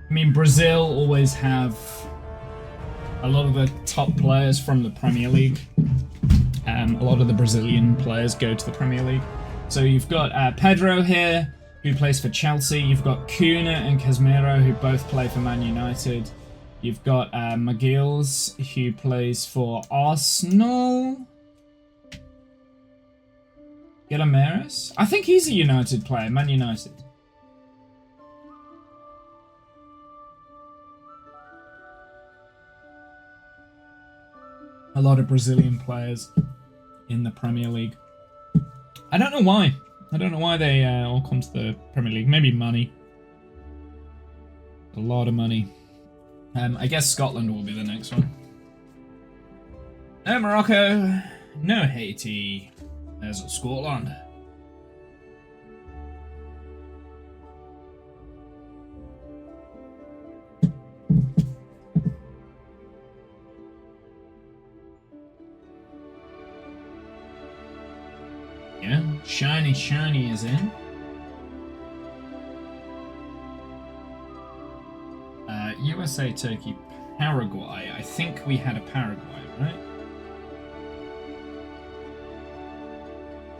A: I mean, Brazil always have a lot of the top players from the Premier League. A lot of the Brazilian players go to the Premier League. So you've got Pedro here, who plays for Chelsea. You've got Kuna and Casemiro, who both play for Man United. You've got McGills, who plays for Arsenal. Guilherme? I think he's a United player, Man United. A lot of Brazilian players in the Premier League. I don't know why. I don't know why they all come to the Premier League. Maybe money. A lot of money. I guess Scotland will be the next one. No Morocco. No Haiti. There's Scotland. Yeah, shiny is in. USA, Turkey, Paraguay. I think we had a Paraguay, right?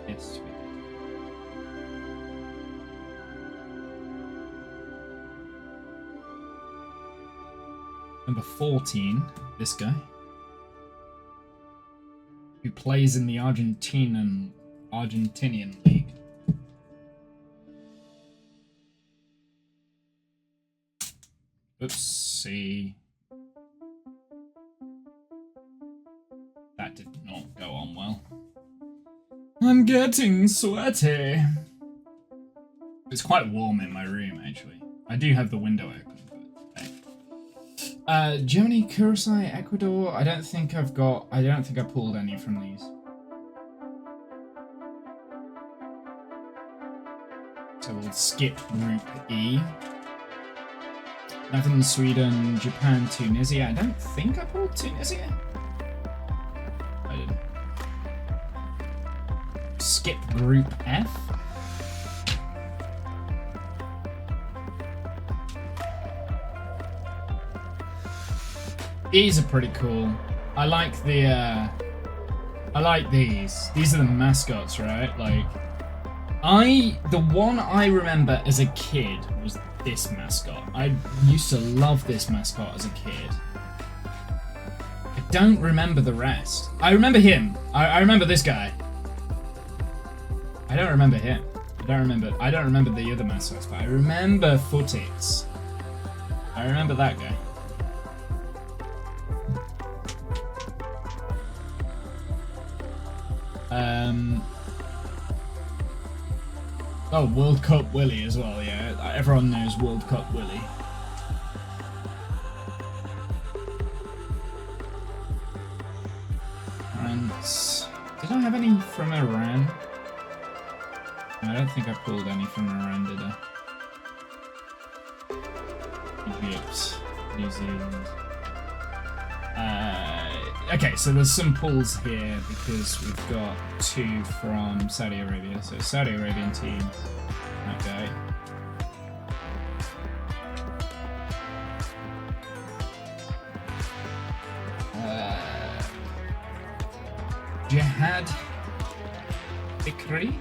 A: Yes, we did. Number 14, this guy, who plays in the Argentinian League. Oopsie. That did not go on well. I'm getting sweaty. It's quite warm in my room, actually. I do have the window open, but hey. Germany, Curacao, Ecuador. I don't think I pulled any from these. So we'll skip Group E. Netherlands, Sweden, Japan, Tunisia. I don't think I pulled Tunisia. I didn't. skip Group F. These are pretty cool. I like the, I like these. These are the mascots, right? Like, the one I remember as a kid was this mascot. I used to love this mascot as a kid. I don't remember the rest. I remember him. I remember this guy. I don't remember him. I don't remember the other mascots, but I remember Footix. I remember that guy. Oh, World Cup Willie as well, yeah. Everyone knows World Cup Willie. France. Did I have any from Iran? No, I don't think I pulled any from Iran, did I? Egypt. New Zealand. Okay, so there's some pulls here because we've got 2 from Saudi Arabia. So Saudi Arabian team, that guy. Jihad Fikri.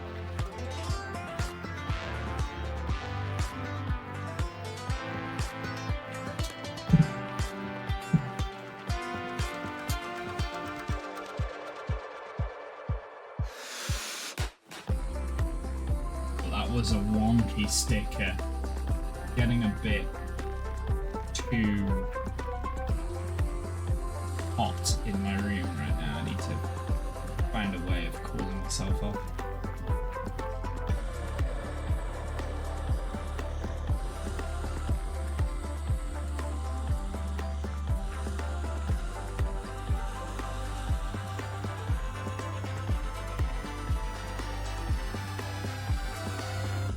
A: Was a wonky sticker. Getting a bit too hot in my room right now. I need to find a way of cooling myself off.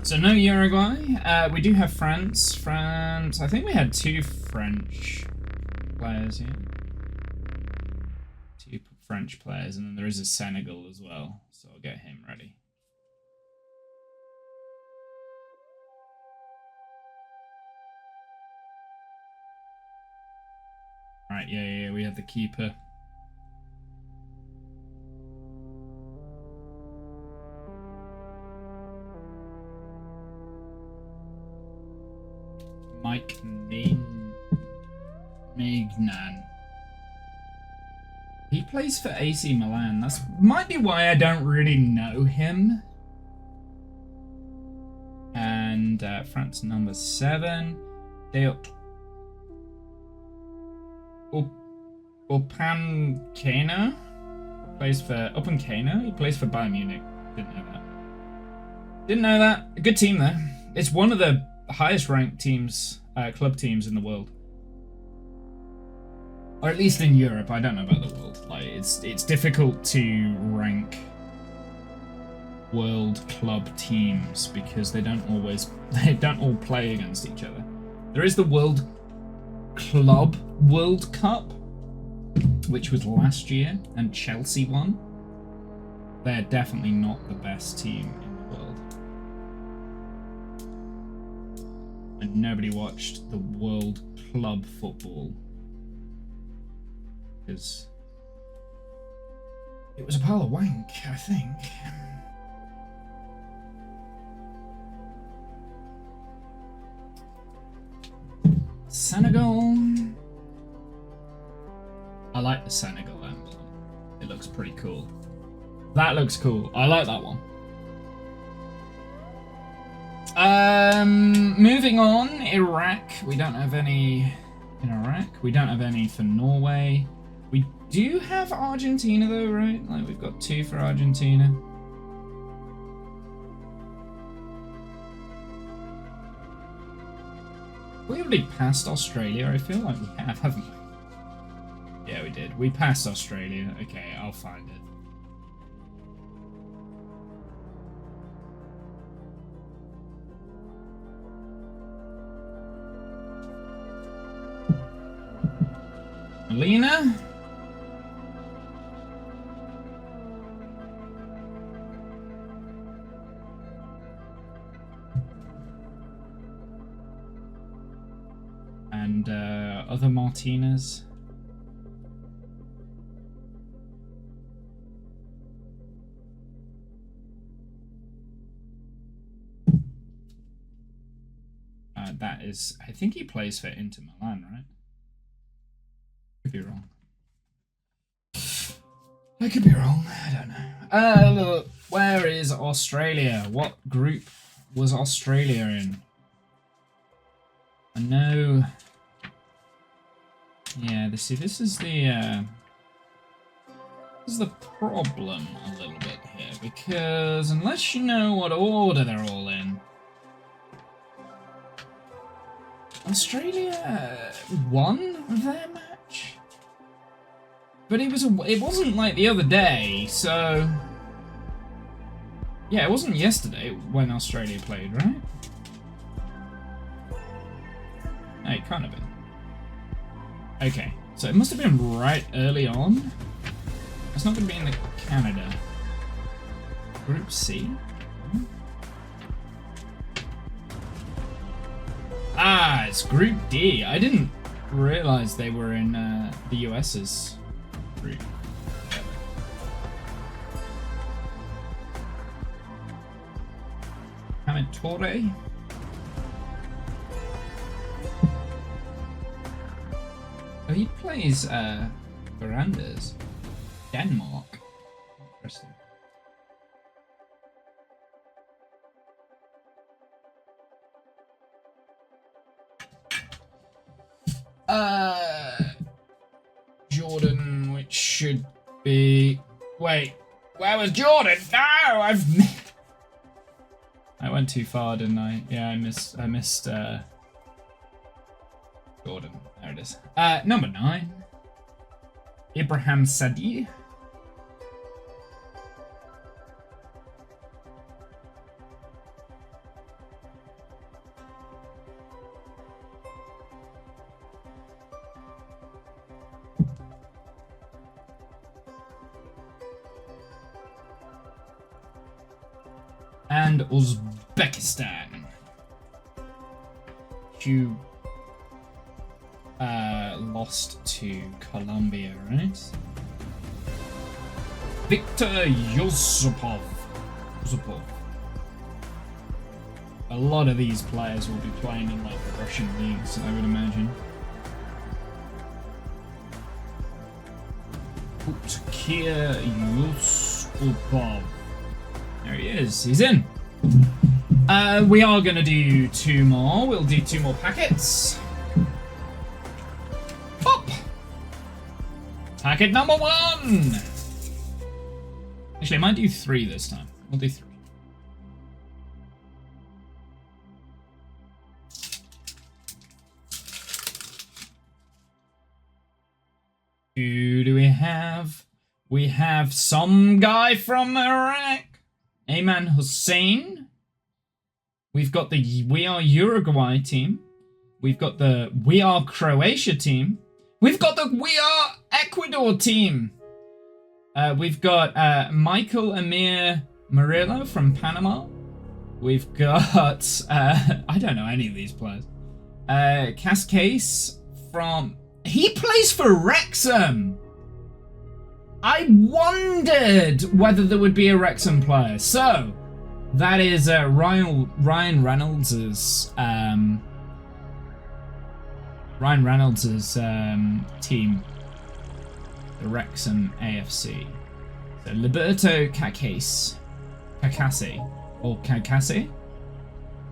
A: So no Uruguay. We do have France. France. I think we had 2 French players here. 2 French players, and then there is a Senegal as well. So I'll get him ready. Right. Yeah. We have the keeper. Mike Maignan. He plays for AC Milan. That's might be why I don't really know him. And France number 7. Upankena plays for Upankena. He plays for Bayern Munich. Didn't know that. A good team there. It's one of the highest ranked teams, club teams in the world, or at least in Europe. I don't know about the world. Like it's difficult to rank world club teams because they don't all play against each other. There is the World Club World Cup, which was last year, and Chelsea won. They're definitely not the best team in the world. And nobody watched the World Club football because it was a pile of wank, I think. Senegal. I like the Senegal emblem. It looks pretty cool. That looks cool. I like that one. Moving on, Iraq. We don't have any in Iraq. We don't have any for Norway. We do have Argentina though, right? Like we've got 2 for Argentina. We already passed Australia. I feel like we have, haven't we? Yeah, we did. We passed Australia. Okay, I'll find it. Melina? and other Martinez. That is, I think he plays for Inter Milan, right? Could be wrong. I could be wrong. I don't know. Look, where is Australia? What group was Australia in? I know. Yeah, this is the problem a little bit here, because unless you know what order they're all in, Australia won their match, but it wasn't like the other day. So yeah, it wasn't yesterday when Australia played, right? No, it can't have been. Okay, so it must have been right early on. It's not going to be in the Canada. Group C? Ah, it's Group D. I didn't realize they were in the US's group. Hamed Toure. Oh, he plays Verandas. Denmark. Interesting. Jordan, which should be... Wait, where was Jordan? No, I went too far, didn't I? Yeah, I missed Jordan. There it is. Number 9. Ibrahim Sadi. And Uzbekistan, who lost to Colombia, right? Viktor Yusupov. A lot of these players will be playing in like the Russian leagues, I would imagine. Utkir Yusupov. There he is. He's in. We are going to do 2 more. We'll do 2 more packets. Pop! Packet number 1! Actually, I might do 3 this time. We'll do 3. Who do we have? We have some guy from Iraq. Ayman Hussein. We've got the We Are Uruguay team. We've got the We Are Croatia team. We've got the We Are Ecuador team. We've got Michael Amir Murillo from Panama. We've got I don't know any of these players. Cascase from... He plays for Wrexham. I wondered whether there would be a Wrexham player. So, that is Ryan Reynolds' team, the Wrexham AFC. So Liberto Cacase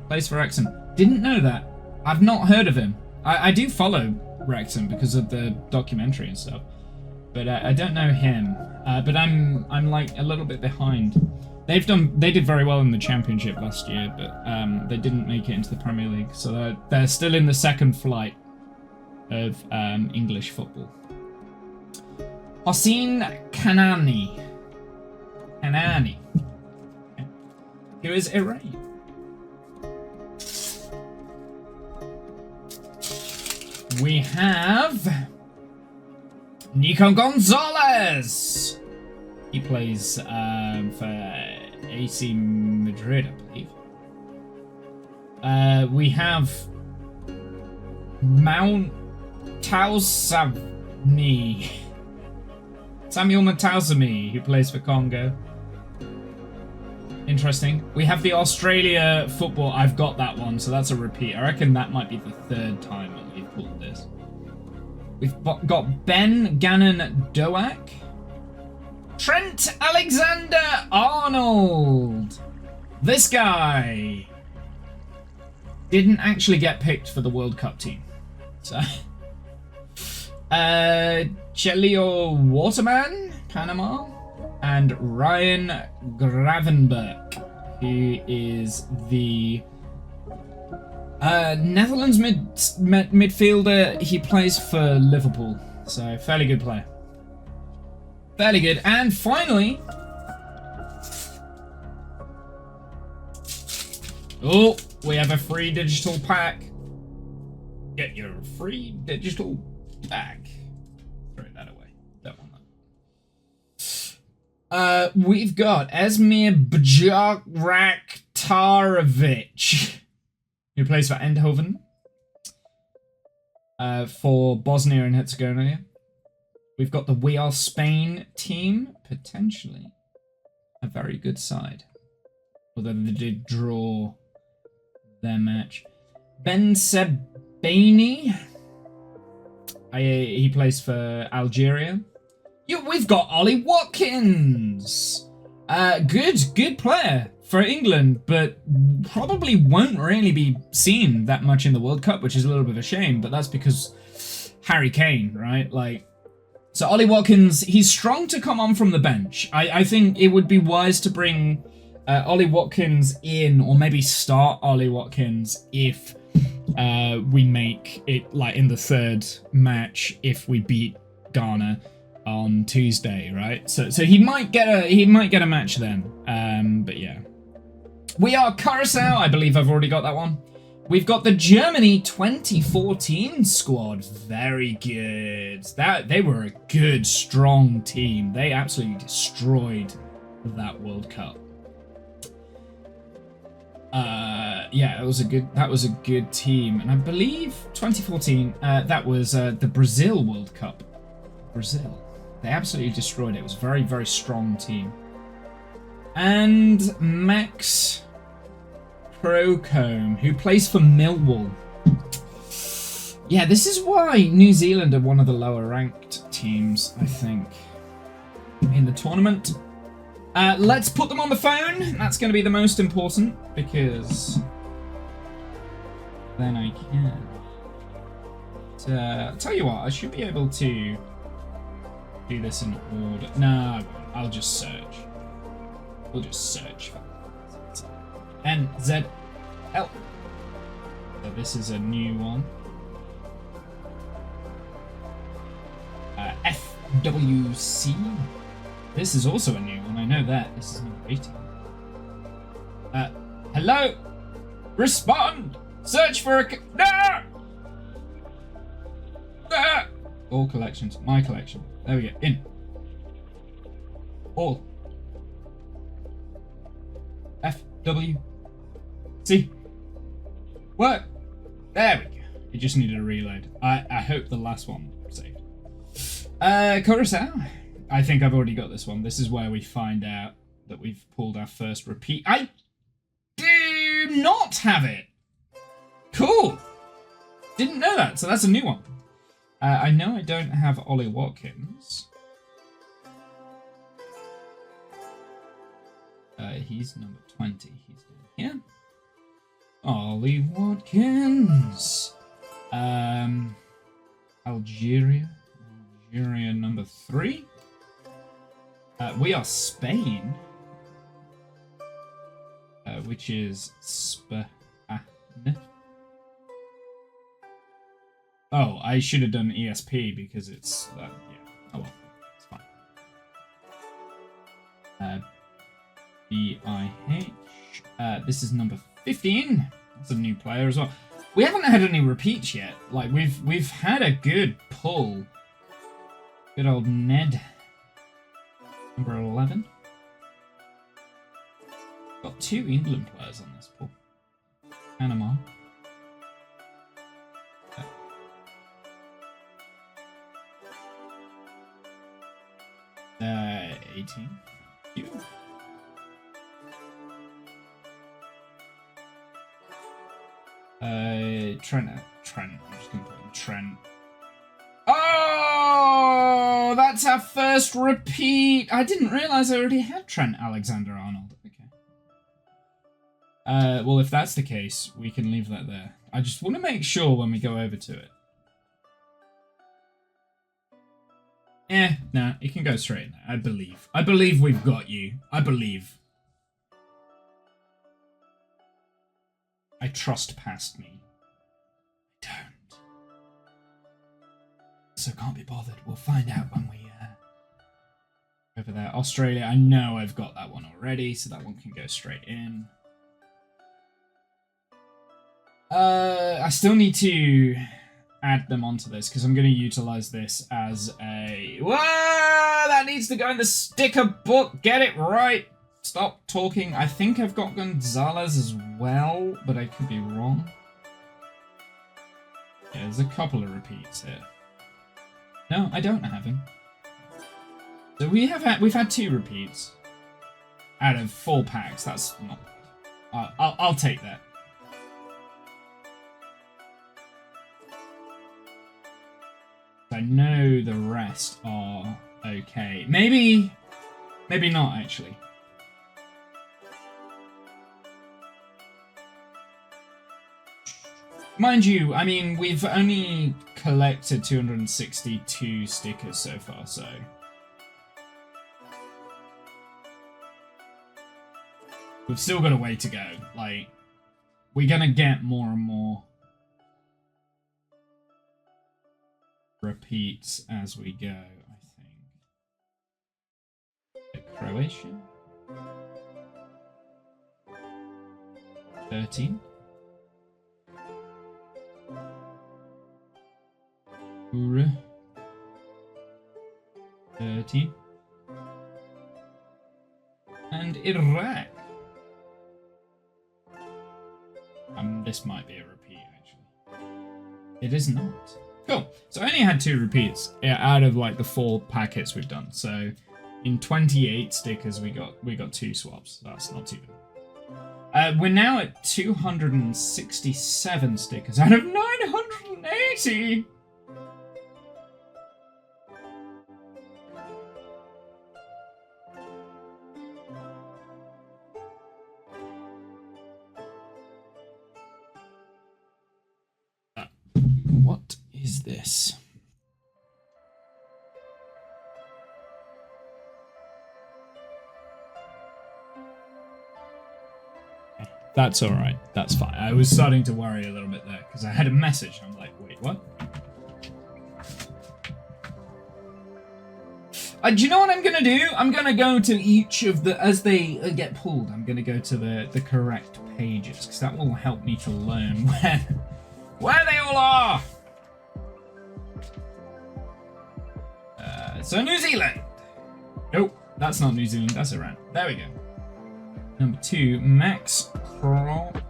A: plays for Wrexham. Didn't know that. I've not heard of him. I do follow Wrexham because of the documentary and stuff. But I don't know him. But I'm like a little bit behind. They did very well in the Championship last year, but they didn't make it into the Premier League, so they're still in the second flight of English football. Hossein Kanani, who is Iran. We have Nico Gonzalez. He plays for AC Madrid, I believe. We have Mount Tausami. Samuel Matausami, who plays for Congo. Interesting. We have the Australia football. I've got that one, so that's a repeat. I reckon that might be the third time that we've pulled this. We've got Ben Gannon Doak. Trent Alexander-Arnold. This guy didn't actually get picked for the World Cup team. So, Chelio Waterman, Panama, and Ryan Gravenberg, who is the Netherlands midfielder. He plays for Liverpool, so fairly good player. Fairly good. And finally, oh, we have a free digital pack. Get your free digital pack. Throw that away. That one. We've got Esmir Bjaraktarovic, who plays for Eindhoven, for Bosnia and Herzegovina. We've got the We Are Spain team, potentially a very good side, although they did draw their match. Ben Sebaini, he plays for Algeria. We've got Ollie Watkins, good player for England, but probably won't really be seen that much in the World Cup, which is a little bit of a shame, but that's because Harry Kane, right? Like, so Ollie Watkins, he's strong to come on from the bench. I think it would be wise to bring Ollie Watkins in, or maybe start Ollie Watkins if we make it like in the third match if we beat Ghana on Tuesday, right? So he might get a match then. But yeah, we are Curacao. I believe I've already got that one. We've got the Germany 2014 squad. Very good. They were a good, strong team. They absolutely destroyed that World Cup. Yeah, that was a good team, and I believe 2014 that was the Brazil World Cup. Brazil, they absolutely destroyed it. It was a very, very strong team. And Max Procombe, who plays for Millwall. Yeah, this is why New Zealand are one of the lower ranked teams, I think, in the tournament. Let's put them on the phone. That's going to be the most important, because then I can. I'll tell you what, I should be able to do this in order. No, I won't. I'll just search. We'll just search for NZL. So this is a new one. FWC. This is also a new one. I know that. This is number 18. Hello. Respond. Search for a. No. All collections. My collection. There we go. In. All. FWC. Work. There we go. It just needed a reload. I hope the last one saved. Curacao. I think I've already got this one. This is where we find out that we've pulled our first repeat. I do not have it. Cool. Didn't know that, so that's a new one. I know I don't have Ollie Watkins. He's number 20. He's down here. Ollie Watkins. Algeria number 3. We are Spain, which is Spain. Oh, I should have done ESP because it's yeah. Oh well, it's fine. BIH. This is number 15. That's a new player as well. We haven't had any repeats yet. Like we've had a good pull. Good old Ned. Number 11. Got 2 England players on this pull. Panama. 18th. You. Trent. I'm just gonna put in Trent. Oh, that's our first repeat. I didn't realize I already had Trent Alexander-Arnold. Okay. Well, if that's the case, we can leave that there. I just want to make sure when we go over to it. Nah, you can go straight in there. I believe. I believe we've got you. I believe. I trust past me. I don't. So can't be bothered. We'll find out when we over there. Australia, I know I've got that one already, so that one can go straight in. I still need to add them onto this because I'm going to utilize this as a... Whoa! That needs to go in the sticker book. Get it right. Stop talking. I think I've got Gonzalez as well, but I could be wrong. Yeah, there's a couple of repeats here. No, I don't have him. So we've had 2 repeats out of 4 packs. That's not bad. I'll take that. I know the rest are okay. Maybe not actually. Mind you, I mean, we've only collected 262 stickers so far, so... We've still got a way to go. Like, we're gonna get more and more repeats as we go, I think. The Croatian. 13. Ura. 13. And Iraq. This might be a repeat, actually. It is not. Cool. So I only had 2 repeats out of like the 4 packets we've done. So in 28 stickers, we got 2 swaps. That's not too bad. We're now at 267 stickers out of 980. What is this? That's alright. That's fine. I was starting to worry a little bit there because I had a message and I'm like, wait, what? Do you know what I'm going to do? I'm going to go to each of the... As they get pulled, I'm going to go to the correct pages because that will help me to learn where they all are. So New Zealand. Nope, that's not New Zealand. That's Iran. There we go. Number 2, Max Crocombe.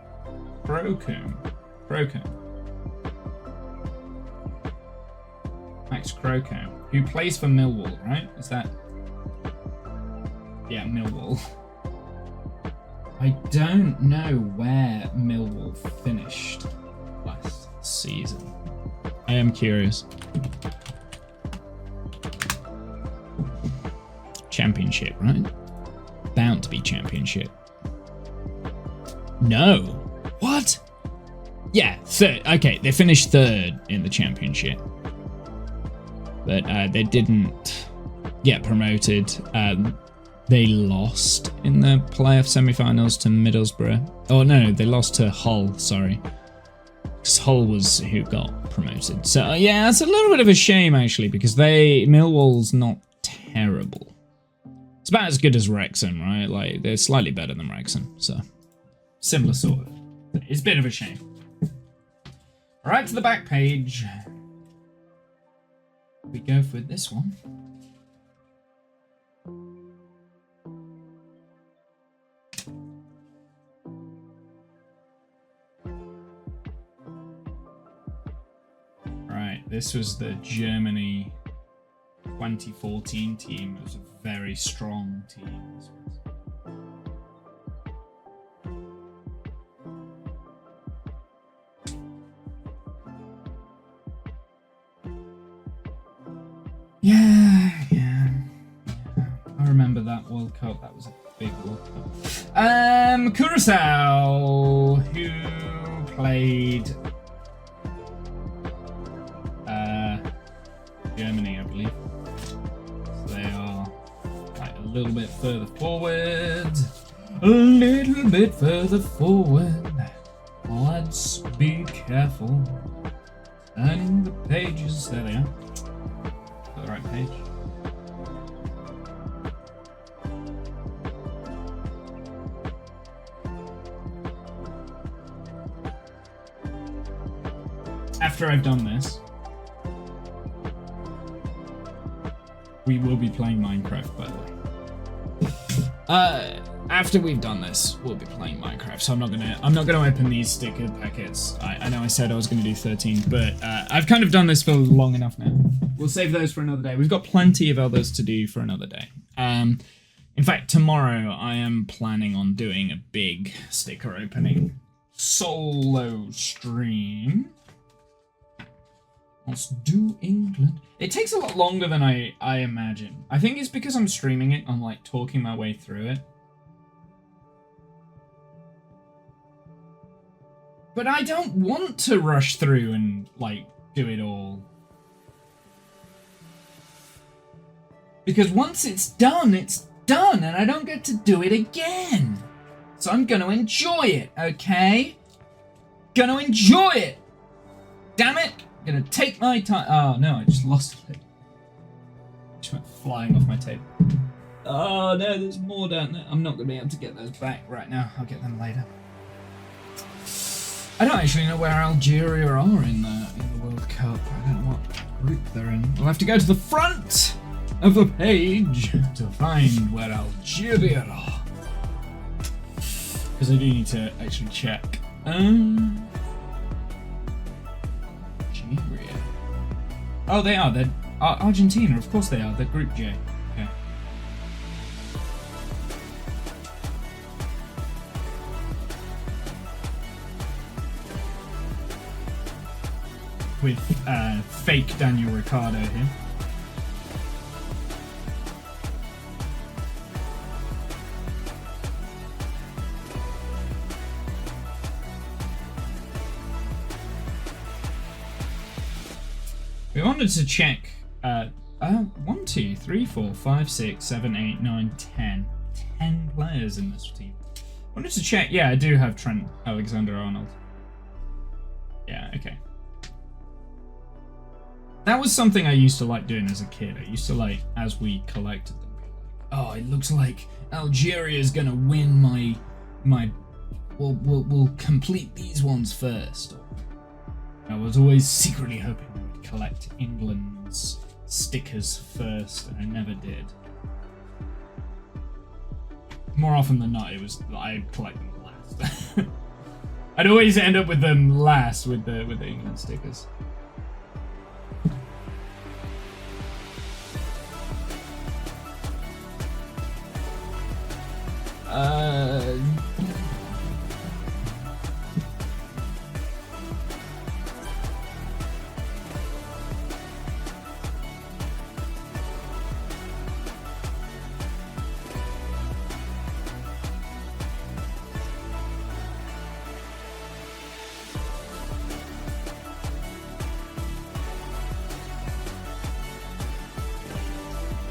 A: Max Crocombe, who plays for Millwall, right? Is that... Yeah, Millwall. I don't know where Millwall finished last season. I am curious. Championship, right? Bound to be championship. No. What? Yeah, third. Okay, they finished 3rd in the championship. But they didn't get promoted. They lost in the playoff semi-finals to Middlesbrough. Oh, no, they lost to Hull, sorry. Because Hull was who got promoted. So, yeah, it's a little bit of a shame, actually, because Millwall's not terrible. It's about as good as Wrexham, right? Like, they're slightly better than Wrexham, so... Similar sort of. It's a bit of a shame. Right to the back page. We go for this one. Right, this was the Germany 2014 team. It was a very strong team. Yeah. I remember that World Cup. That was a big World Cup. Curacao, who played Germany, I believe. So they are like a little bit further forward. A little bit further forward. Let's be careful. Turning the pages. There they are. The right page. After I've done this, we will be playing Minecraft, by the way. After we've done this, we'll be playing Minecraft. So I'm not gonna open these sticker packets. I know I said I was gonna do 13, but I've kind of done this for long enough now. We'll save those for another day. We've got plenty of others to do for another day. In fact, tomorrow I am planning on doing a big sticker opening solo stream. Let's do England. It takes a lot longer than I imagine. I think it's because I'm streaming it. I'm like talking my way through it. But I don't want to rush through and like do it all. Because once it's done, and I don't get to do it again. So I'm gonna enjoy it, okay? Gonna enjoy it! Damn it! Gonna take my time. Oh no, I just lost it. Just went flying off my table. Oh no, there's more down there. I'm not gonna be able to get those back right now. I'll get them later. I don't actually know where Algeria are in the World Cup. I don't know what group they're in. We'll have to go to the front of the page to find where Algeria are. Because I do need to actually check. Oh, they are. They're Argentina. Of course they are. They're Group J. Okay. With fake Daniel Ricciardo here. We wanted to check 1, 2, 3, 4, 5, 6, 7, 8, 9, 10. 10 players in this team. Wanted to check. Yeah, I do have Trent Alexander-Arnold. Yeah, okay. That was something I used to like doing as a kid. I used to like, as we collected them, be like, oh, it looks like Algeria is gonna win my. We'll complete these ones first. I was always secretly hoping I would collect England's stickers first, and I never did. More often than not, it was I'd collect them last. I'd always end up with them last with the England stickers.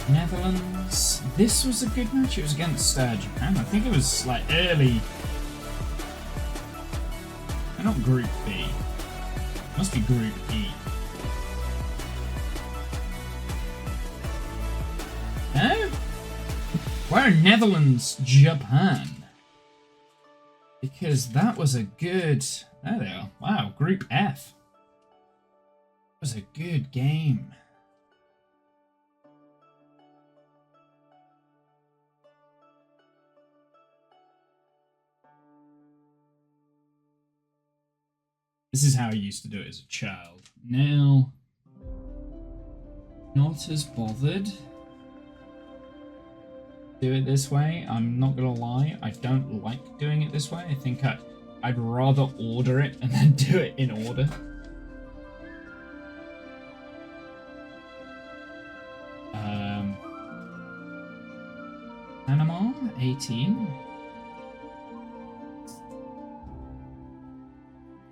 A: Netherlands. This was a good match. It was against Japan. I think it was like early. Not Group B. It must be Group E. No? Where are Netherlands, Japan? Because that was a good. There they are. Wow, Group F. It was a good game. This is how I used to do it as a child. Now, not as bothered. do it this way. I'm not gonna lie, I don't like doing it this way. I think I'd rather order it and then do it in order. Panama, 18.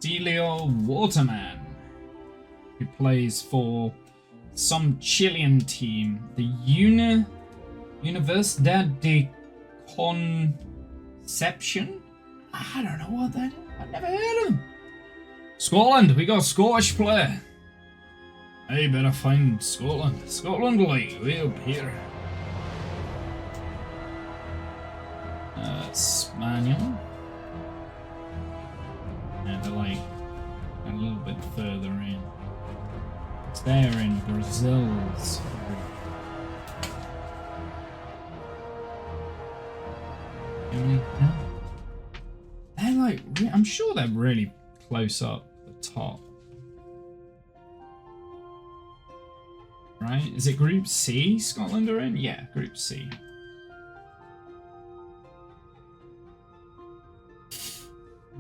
A: Celio Waterman, who plays for some Chilean team, the Universidad de Concepción. I don't know what that is. I've never heard of them. Scotland, we got a Scottish player. I better find Scotland. Scotland like way up here. Spaniel. Yeah, they're like a little bit further in. It's there in Brazil's. No. They're like, I'm sure they're really close up the top. Right? Is it Group C Scotland are in? Yeah, Group C.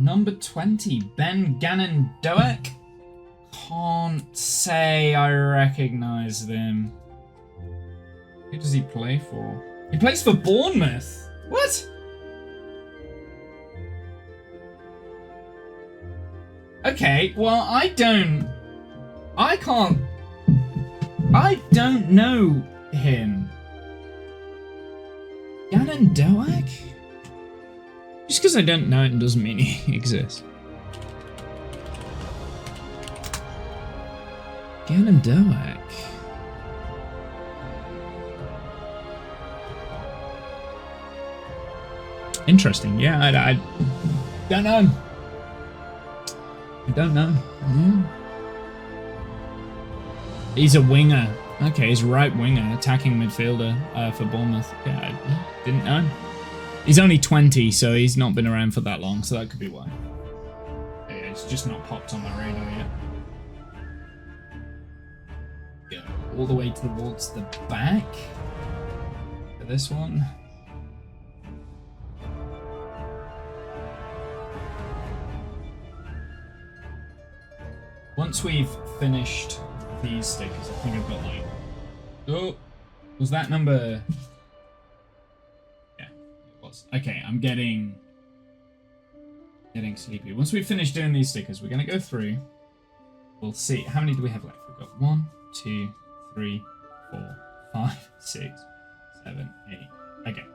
A: Number 20, Ben Gannon Doak. Can't say I recognize them. Who does he play for? He plays for Bournemouth. What? Okay, well, I don't know him. Gannon Doak? Just because I don't know it doesn't mean he exists. Gannon Doak. Interesting. Yeah, I don't know. I don't know. Yeah. He's a winger. Okay, he's right winger, attacking midfielder for Bournemouth. Yeah, I didn't know. He's only 20, so he's not been around for that long, so that could be why. Yeah, it's just not popped on my radar yet. Go all the way towards the back for this one. Once we've finished these stickers, I think I've got like... Oh, was that number... Okay, I'm getting sleepy. Once we finish doing these stickers, we're going to go through. We'll see. How many do we have left? We've got 1, 2, 3, 4, 5, 6, 7, 8. Okay.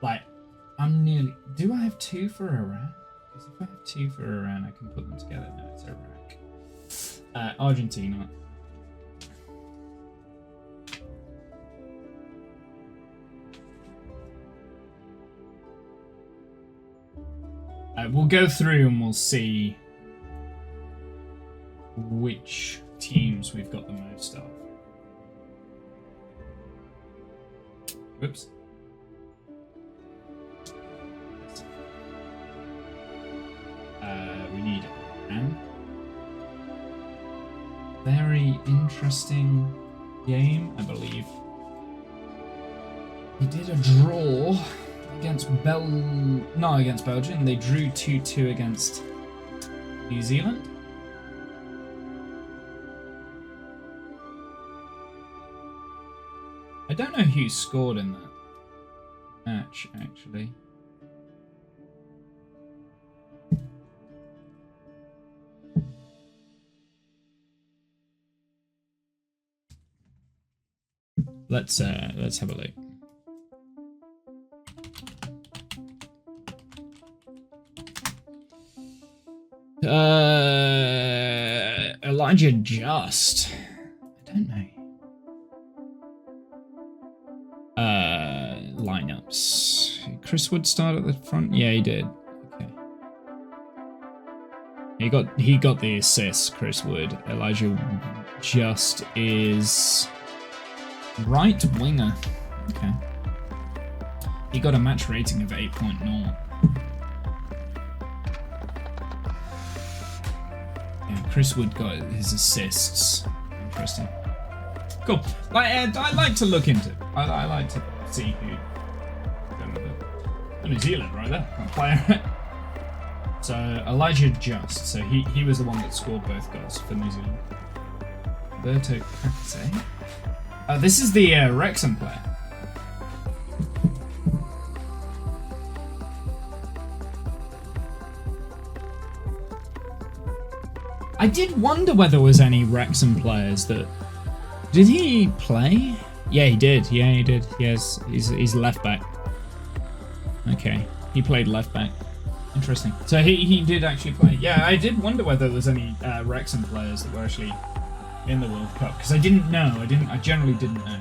A: Like, I'm nearly... Do I have 2 for Iraq? Because if I have 2 for Iran, I can put them together. No, it's Iraq. Argentina. We'll go through and we'll see which teams we've got the most of. Whoops. We need Anne. Very interesting game, I believe. He did a draw against against Belgium. They drew 2-2 against New Zealand. I don't know who scored in that match, actually. Let's have a look. Elijah Just. I don't know. Lineups. Chris Wood start at the front? Yeah, he did. Okay. He got the assist, Chris Wood. Elijah Just is right winger. Okay. He got a match rating of 8.0. Chris Wood got his assists. Interesting. Cool. I like to look into it. I like to see New Zealand right there. Got a player. So Elijah Just. So he was the one that scored both goals for New Zealand. Roberto Kakase. This is the Wrexham player. I did wonder whether there was any Wrexham players that... Did he play? Yeah, he did. Yeah, he did. Yes, he's left back. Okay, he played left back. Interesting. So he did actually play. Yeah, I did wonder whether there was any Wrexham players that were actually in the World Cup, because I didn't know. I generally didn't know.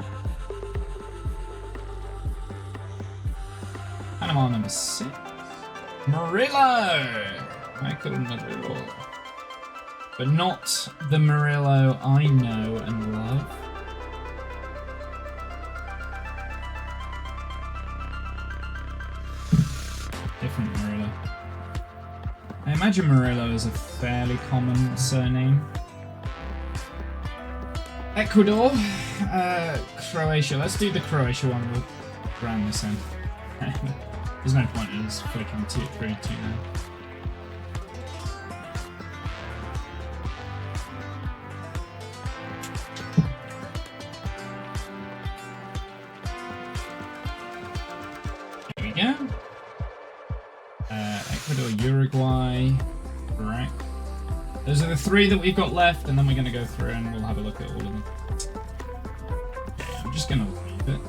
A: Panama number 6. Murillo! Michael Murillo. But not the Murillo I know and love. Different Murillo. I imagine Murillo is a fairly common surname. Ecuador, Croatia. Let's do the Croatia one. We'll round this in. There's no point in us flicking through two now. There we go. Ecuador, Uruguay, right. Those are the 3 that we've got left, and then we're going to go through and we'll have a look at all of them. Okay, I'm just going to leave it.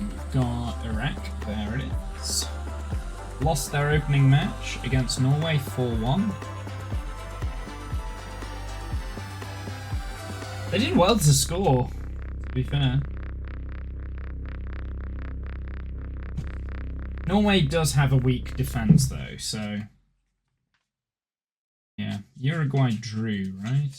A: We've got Iraq, there it is. Lost their opening match against Norway 4-1. They did well to score, to be fair. Norway does have a weak defense, though, so... Yeah, Uruguay drew, right?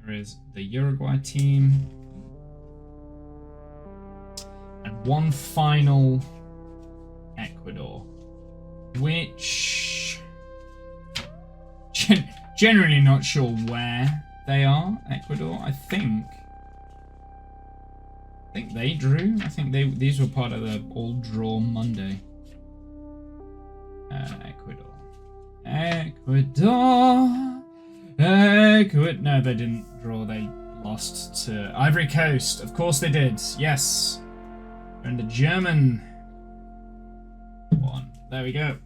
A: There is the Uruguay team. And one final Ecuador, which generally not sure where they are. Ecuador, I think they drew. I think these were part of the all draw Monday. Ecuador. No, they didn't draw. They lost to Ivory Coast. Of course they did. Yes. And the German one. There we go.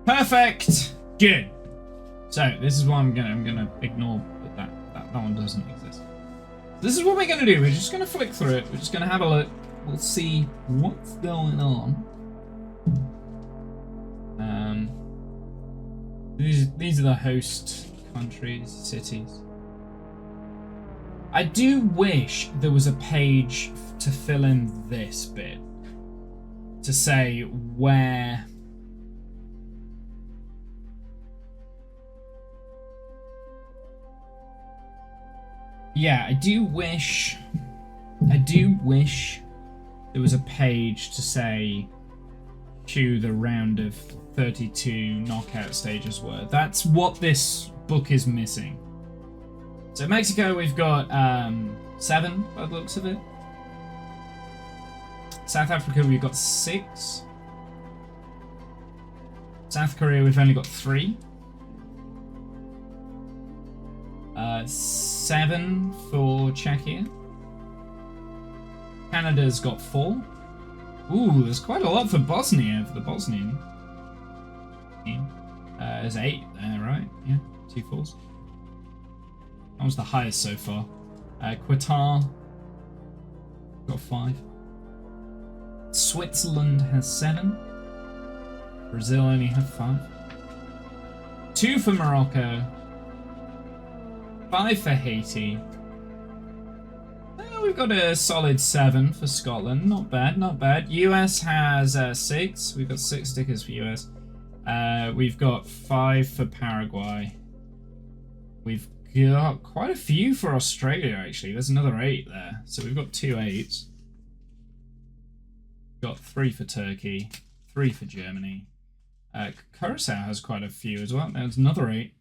A: Perfect. Good. So this is what I'm gonna ignore that one doesn't exist. This is what we're gonna do. We're just gonna flick through it. We're just gonna have a look. We'll see what's going on. These are the host countries, cities. I do wish there was a page to fill in this bit to say where I do wish there was a page to say who the round of 32 knockout stages were. That's what this book is missing. So Mexico, we've got 7 by the looks of it. South Africa, we've got 6. South Korea, we've only got 3. 7 for Czechia. Canada's got 4. Ooh, there's quite a lot for Bosnia, for the Bosnian team. There's 8 there, right? Yeah, 2 4s. That was the highest so far. Qatar got 5. Switzerland has 7. Brazil only have 5. 2 for Morocco. 5 for Haiti. We've got a solid 7 for Scotland. Not bad, not bad. US has 6. We've got 6 stickers for US. We've got 5 for Paraguay. We've got quite a few for Australia, actually. There's another 8 there. So we've got 2 8s. Got 3 for Turkey, 3 for Germany. Curacao has quite a few as well. There's another 8.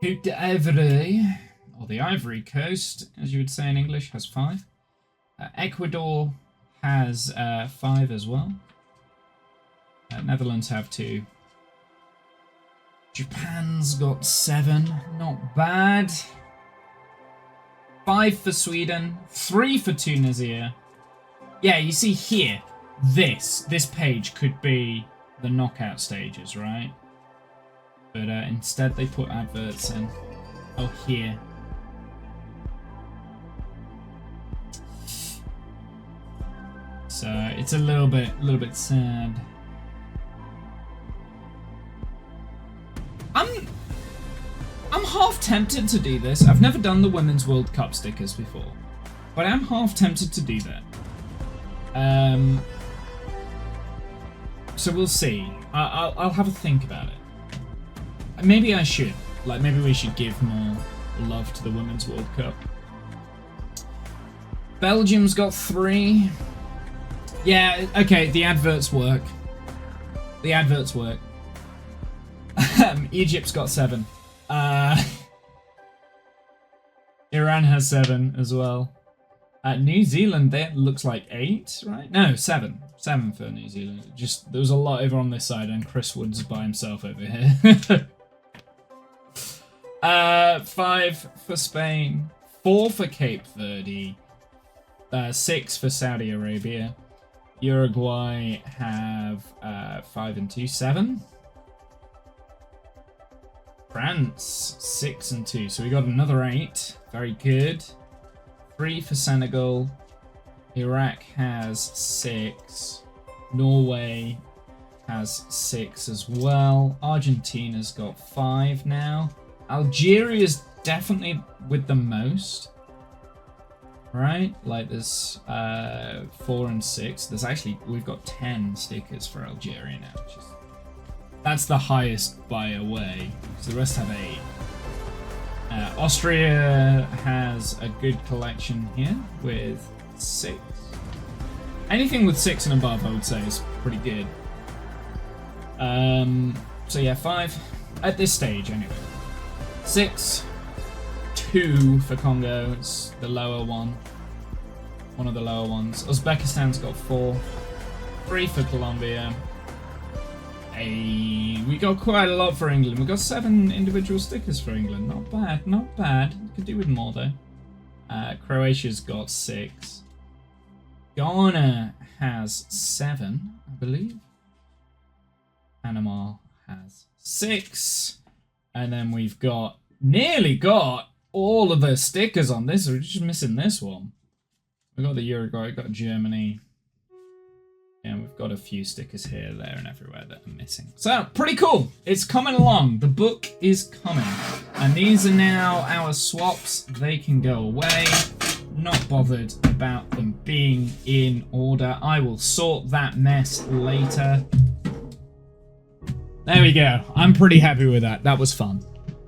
A: Côte d'Ivoire, or the Ivory Coast, as you would say in English, has 5. Ecuador has 5 as well. Netherlands have 2. Japan's got 7. Not bad. 5 for Sweden. 3 for Tunisia. Yeah, you see here, this page could be the knockout stages, right? But instead they put adverts in. Oh, here. So it's a little bit sad. I'm half tempted to do this. I've never done the Women's World Cup stickers before, but I'm half tempted to do that. So we'll see. I'll have a think about it. Maybe I should. Like, maybe we should give more love to the Women's World Cup. Belgium's got 3. Yeah, okay, the adverts work. The adverts work. Egypt's got 7. Iran has 7 as well. New Zealand, that looks like 8, right? No, 7. 7 for New Zealand. Just, there was a lot over on this side, and Chris Wood's by himself over here. 5 for Spain. 4 for Cape Verde. 6 for Saudi Arabia. Uruguay have 5 and 2. 7. France, 6 and 2. So we got another 8. Very good. 3 for Senegal. Iraq has 6. Norway has 6 as well. Argentina's got 5 now. Algeria's definitely with the most. Right? Like there's 4 and 6. There's actually, we've got 10 stickers for Algeria now. Which is, that's the highest by a way. So the rest have 8. Austria has a good collection here with 6. Anything with 6 and above, I would say, is pretty good. So yeah, 5 at this stage anyway. 6, 2 for Congo. It's the lower one. One of the lower ones. Uzbekistan's got 4. 3 for Colombia. We got quite a lot for England. We got 7 individual stickers for England. Not bad, not bad. Could do with more though. Croatia's got 6. Ghana has 7, I believe. Panama has 6. And then we've got nearly got all of the stickers on this. We're just missing this one. We got the Uruguay, we've got Germany. Yeah, we've got a few stickers here, there, and everywhere that are missing. So, pretty cool. It's coming along. The book is coming. And these are now our swaps. They can go away. Not bothered about them being in order. I will sort that mess later. There we go. I'm pretty happy with that. That was fun.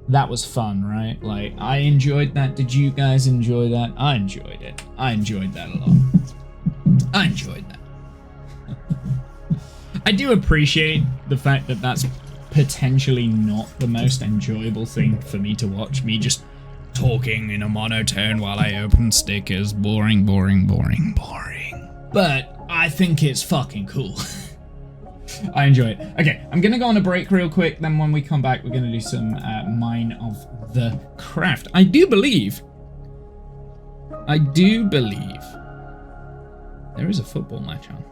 A: That was fun, right? Like, I enjoyed that. Did you guys enjoy that? I enjoyed it. I enjoyed that a lot. I enjoyed that. I do appreciate the fact that that's potentially not the most enjoyable thing for me to watch. Me just talking in a monotone while I open stickers. Boring, boring, boring, boring. But I think it's fucking cool. I enjoy it. Okay, I'm gonna go on a break real quick. Then when we come back, we're gonna do some Mine of the Craft. I do believe there is a football match on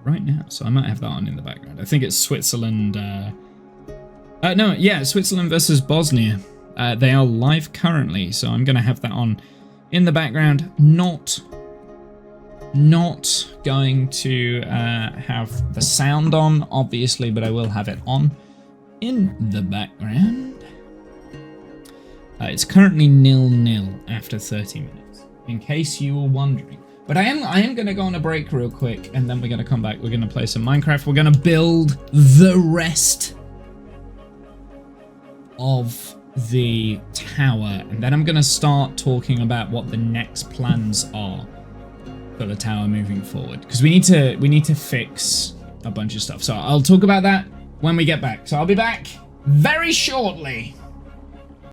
A: right now, so I might have that on in the background. I think it's Switzerland. Switzerland versus Bosnia. They are live currently, so I'm gonna have that on in the background. Not going to have the sound on, obviously, but I will have it on in the background. It's currently 0-0 after 30 minutes, in case you were wondering. But I am going to go on a break real quick, and then we're going to come back. We're going to play some Minecraft. We're going to build the rest of the tower, and then I'm going to start talking about what the next plans are for the tower moving forward, because we need to fix a bunch of stuff. So I'll talk about that when we get back. So I'll be back very shortly.